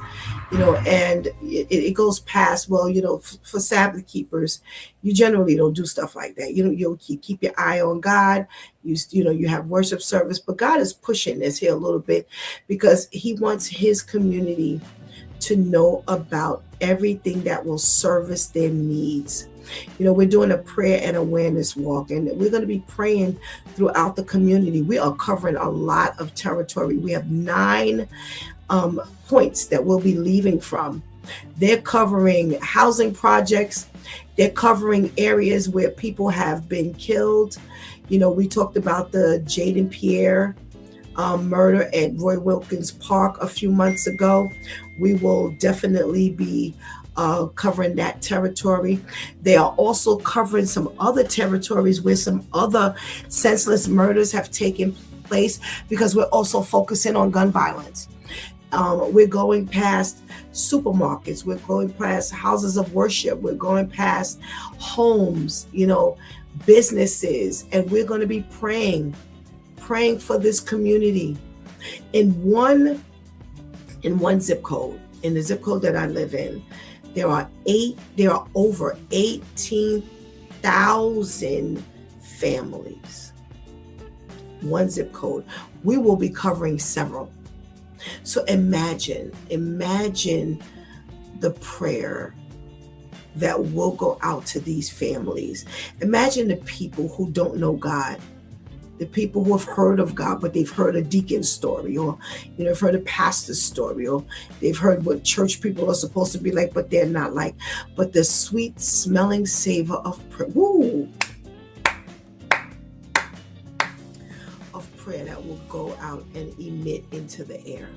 and it goes past, for Sabbath keepers, you generally don't do stuff like that. You'll keep your eye on God. You have worship service, but God is pushing this here a little bit because he wants his community to know about everything that will service their needs. We're doing a prayer and awareness walk, and we're going to be praying throughout the community. We are covering a lot of territory. We have 9 points that we'll be leaving from. They're covering housing projects. They're covering areas where people have been killed. We talked about the Jaden Pierre murder at Roy Wilkins Park a few months ago. We will definitely be covering that territory. They are also covering some other territories where some other senseless murders have taken place, because we're also focusing on gun violence. We're going past supermarkets. We're going past houses of worship. We're going past homes, businesses, and we're going to be praying for this community. In one zip code, in the zip code that I live in, there are over 18,000 families. One zip code. We will be covering several. So imagine the prayer that will go out to these families. Imagine the people who don't know God, the people who have heard of God, but they've heard a deacon's story, or have heard a pastor's story, or they've heard what church people are supposed to be like, but they're not like. But the sweet smelling savor of prayer, prayer that will go out and emit into the air.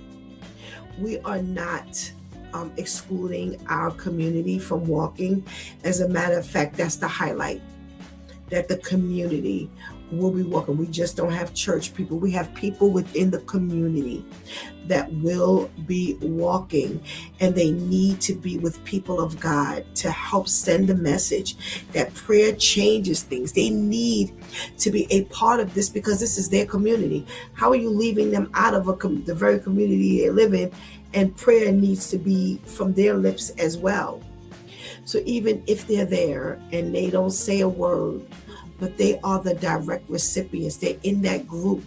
We are not excluding our community from walking. As a matter of fact, that's the highlight, that the community will be walking. We just don't have church people. We have people within the community that will be walking, and they need to be with people of God to help send the message that prayer changes things. They need to be a part of this, because this is their community. How are you leaving them out of the very community they live in? And prayer needs to be from their lips as well. So even if they're there and they don't say a word, but they are the direct recipients, they're in that group.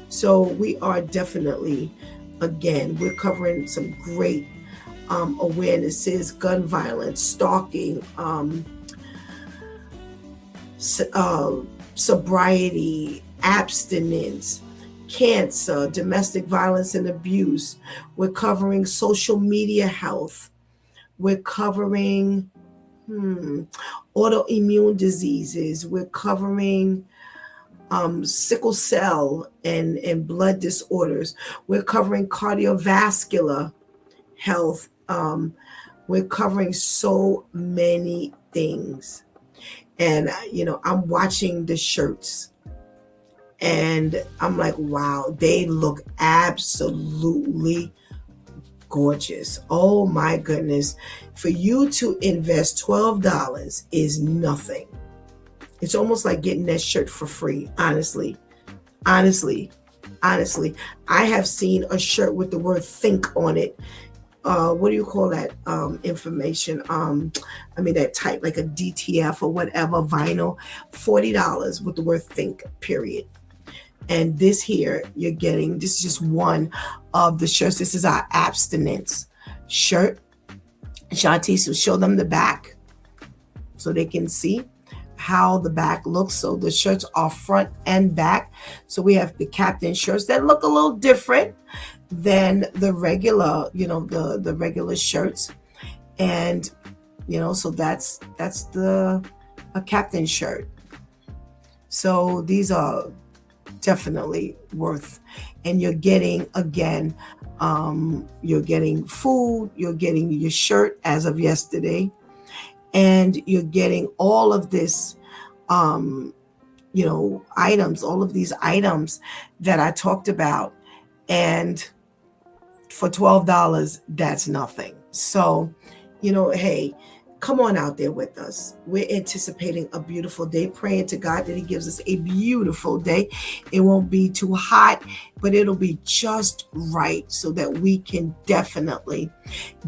So we are definitely, again, we're covering some great awarenesses: gun violence, stalking, sobriety, abstinence, cancer, domestic violence and abuse. We're covering social media health. We're covering autoimmune diseases. We're covering sickle cell and blood disorders. We're covering cardiovascular health. We're covering so many things. And, I'm watching the shirts and I'm like, wow, they look absolutely gorgeous. Oh my goodness. For you to invest $12 is nothing. It's almost like getting that shirt for free. Honestly, I have seen a shirt with the word think on it. What do you call that information? That type, like a DTF or whatever, vinyl, $40 with the word think, period. And this here, you're getting, this is just one of the shirts. This is our abstinence shirt. Shantice will show them the back so they can see how the back looks. So the shirts are front and back. So we have the captain shirts that look a little different than the regular, the regular shirts. And, so that's a captain shirt. So these are definitely worth, and you're getting, again, you're getting food, you're getting your shirt as of yesterday, and you're getting all of this, items, all of these items that I talked about. And for $12, that's nothing. So, hey, come on out there with us. We're anticipating a beautiful day, praying to God that He gives us a beautiful day. It won't be too hot, but it'll be just right so that we can definitely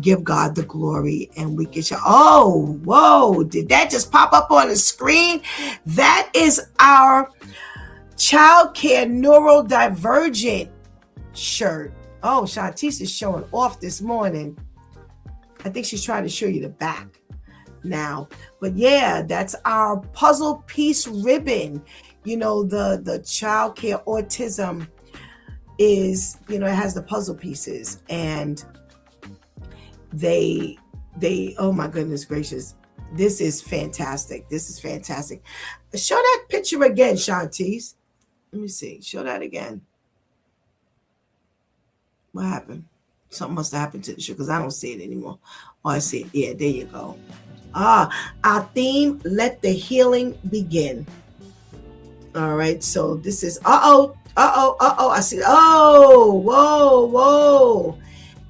give God the glory, and we can show. Oh, whoa, did that just pop up on the screen? That is our child care neurodivergent shirt. Oh, Shantice is showing off this morning. I think she's trying to show you the back now. But yeah, that's our puzzle piece ribbon. You know, the child care autism is, you know, it has the puzzle pieces, and they oh my goodness gracious, this is fantastic. This is fantastic. Show that picture again, Shantice. Let me see. Show that again. What happened? Something must have happened to the show because I don't see it anymore. Oh, I see it. Yeah, there you go. Our theme, let the healing begin. All right, so this is I see. Oh, whoa.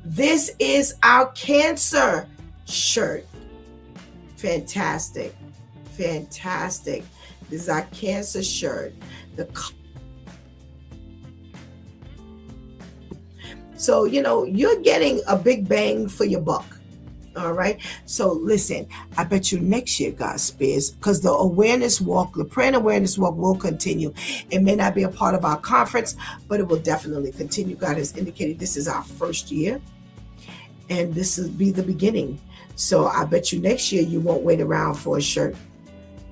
This is our cancer shirt. Fantastic. This is our cancer shirt. So, you know, you're getting a big bang for your buck. All right. So listen, I bet you next year, God spares, because the awareness walk, the prayer and awareness walk will continue. It may not be a part of our conference, but it will definitely continue. God has indicated this is our first year, and this will be the beginning. So I bet you next year you won't wait around for a shirt.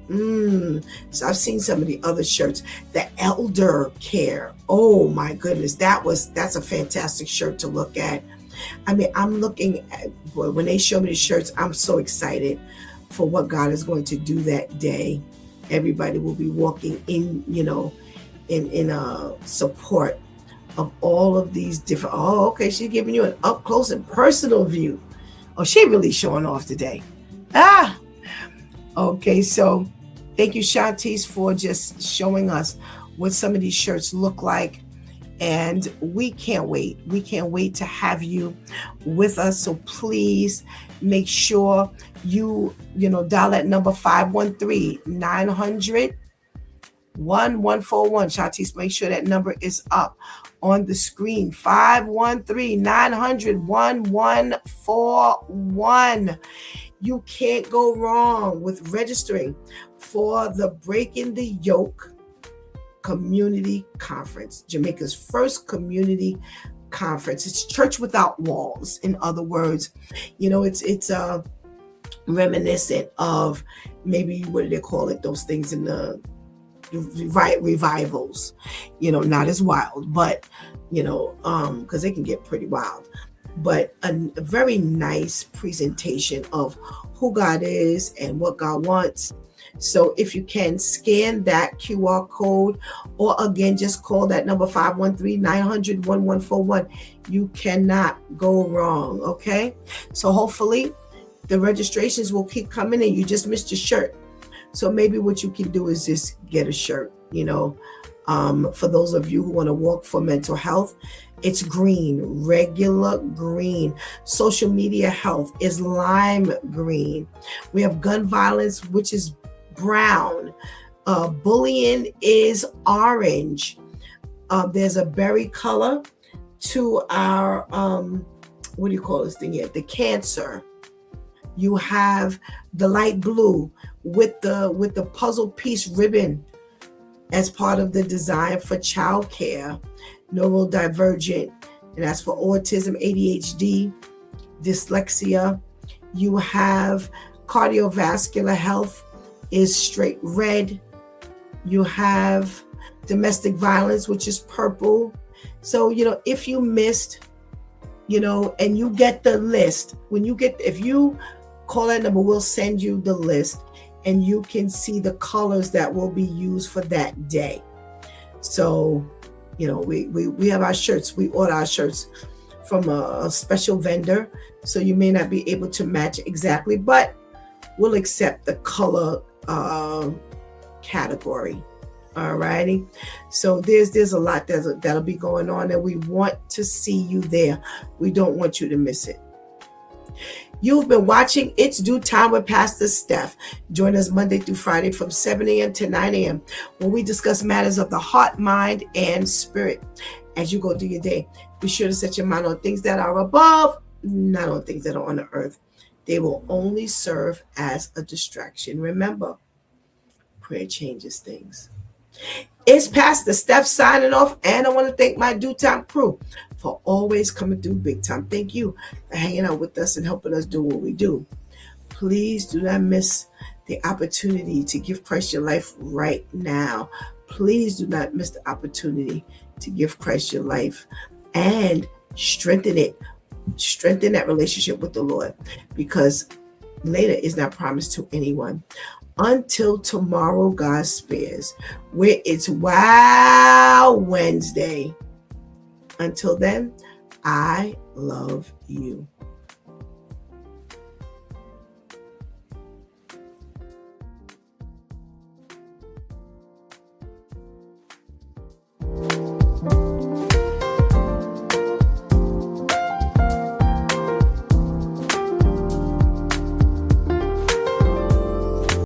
So I've seen some of the other shirts, the elder care. Oh my goodness, that's a fantastic shirt to look at. I mean, I'm looking at, boy, when they show me the shirts, I'm so excited for what God is going to do that day. Everybody will be walking in, you know, in support of all of these different. Oh, okay, she's giving you an up close and personal view. Oh, she really showing off today. Okay, so thank you, Shantice, for just showing us what some of these shirts look like. And we can't wait. We can't wait to have you with us. So please make sure you dial that number 513-900-1141. Shantice, make sure that number is up on the screen. 513-900-1141. You can't go wrong with registering for the Breaking the Yoke Community Conference, Jamaica's first community conference. It's church without walls. In other words, you know, it's reminiscent of maybe, what do they call it? Those things in the revivals. You know, not as wild, but you know, because they can get pretty wild. But a very nice presentation of who God is and what God wants. So if you can scan that QR code, or again, just call that number 513-900-1141. You cannot go wrong. Okay. So hopefully the registrations will keep coming in. You just missed your shirt. So maybe what you can do is just get a shirt, you know, for those of you who want to walk for mental health. It's green, regular green. Social media health is lime green. We have gun violence, which is brown. Bullying is orange. There's a berry color to our what do you call this thing here? The cancer. You have the light blue with the puzzle piece ribbon as part of the design for child care. Neurodivergent, and that's for autism, ADHD, dyslexia. You have cardiovascular health is straight red. You have domestic violence, which is purple. So, you know, if you missed, you know, and you get the list, if you call that number, we'll send you the list and you can see the colors that will be used for that day. So, you know, we have our shirts. We order our shirts from a special vendor. So you may not be able to match exactly, but we'll accept the color category. All righty. So there's a lot that'll be going on, and we want to see you there. We don't want you to miss it. You've been watching It's Due Time with Pastor Steph. Join us Monday through Friday from 7 a.m. to 9 a.m. when we discuss matters of the heart, mind, and spirit. As you go through your day, be sure to set your mind on things that are above, not on things that are on the earth. They will only serve as a distraction. Remember, prayer changes things. It's Pastor Steph signing off, and I want to thank my Due Time crew for always coming through big time. Thank you for hanging out with us and helping us do what we do. Please do not miss the opportunity to give Christ your life right now. Please do not miss the opportunity to give Christ your life and strengthen it. Strengthen that relationship with the Lord, because later is not promised to anyone. Until tomorrow, God spares, where it's Wow Wednesday. Until then, I love you.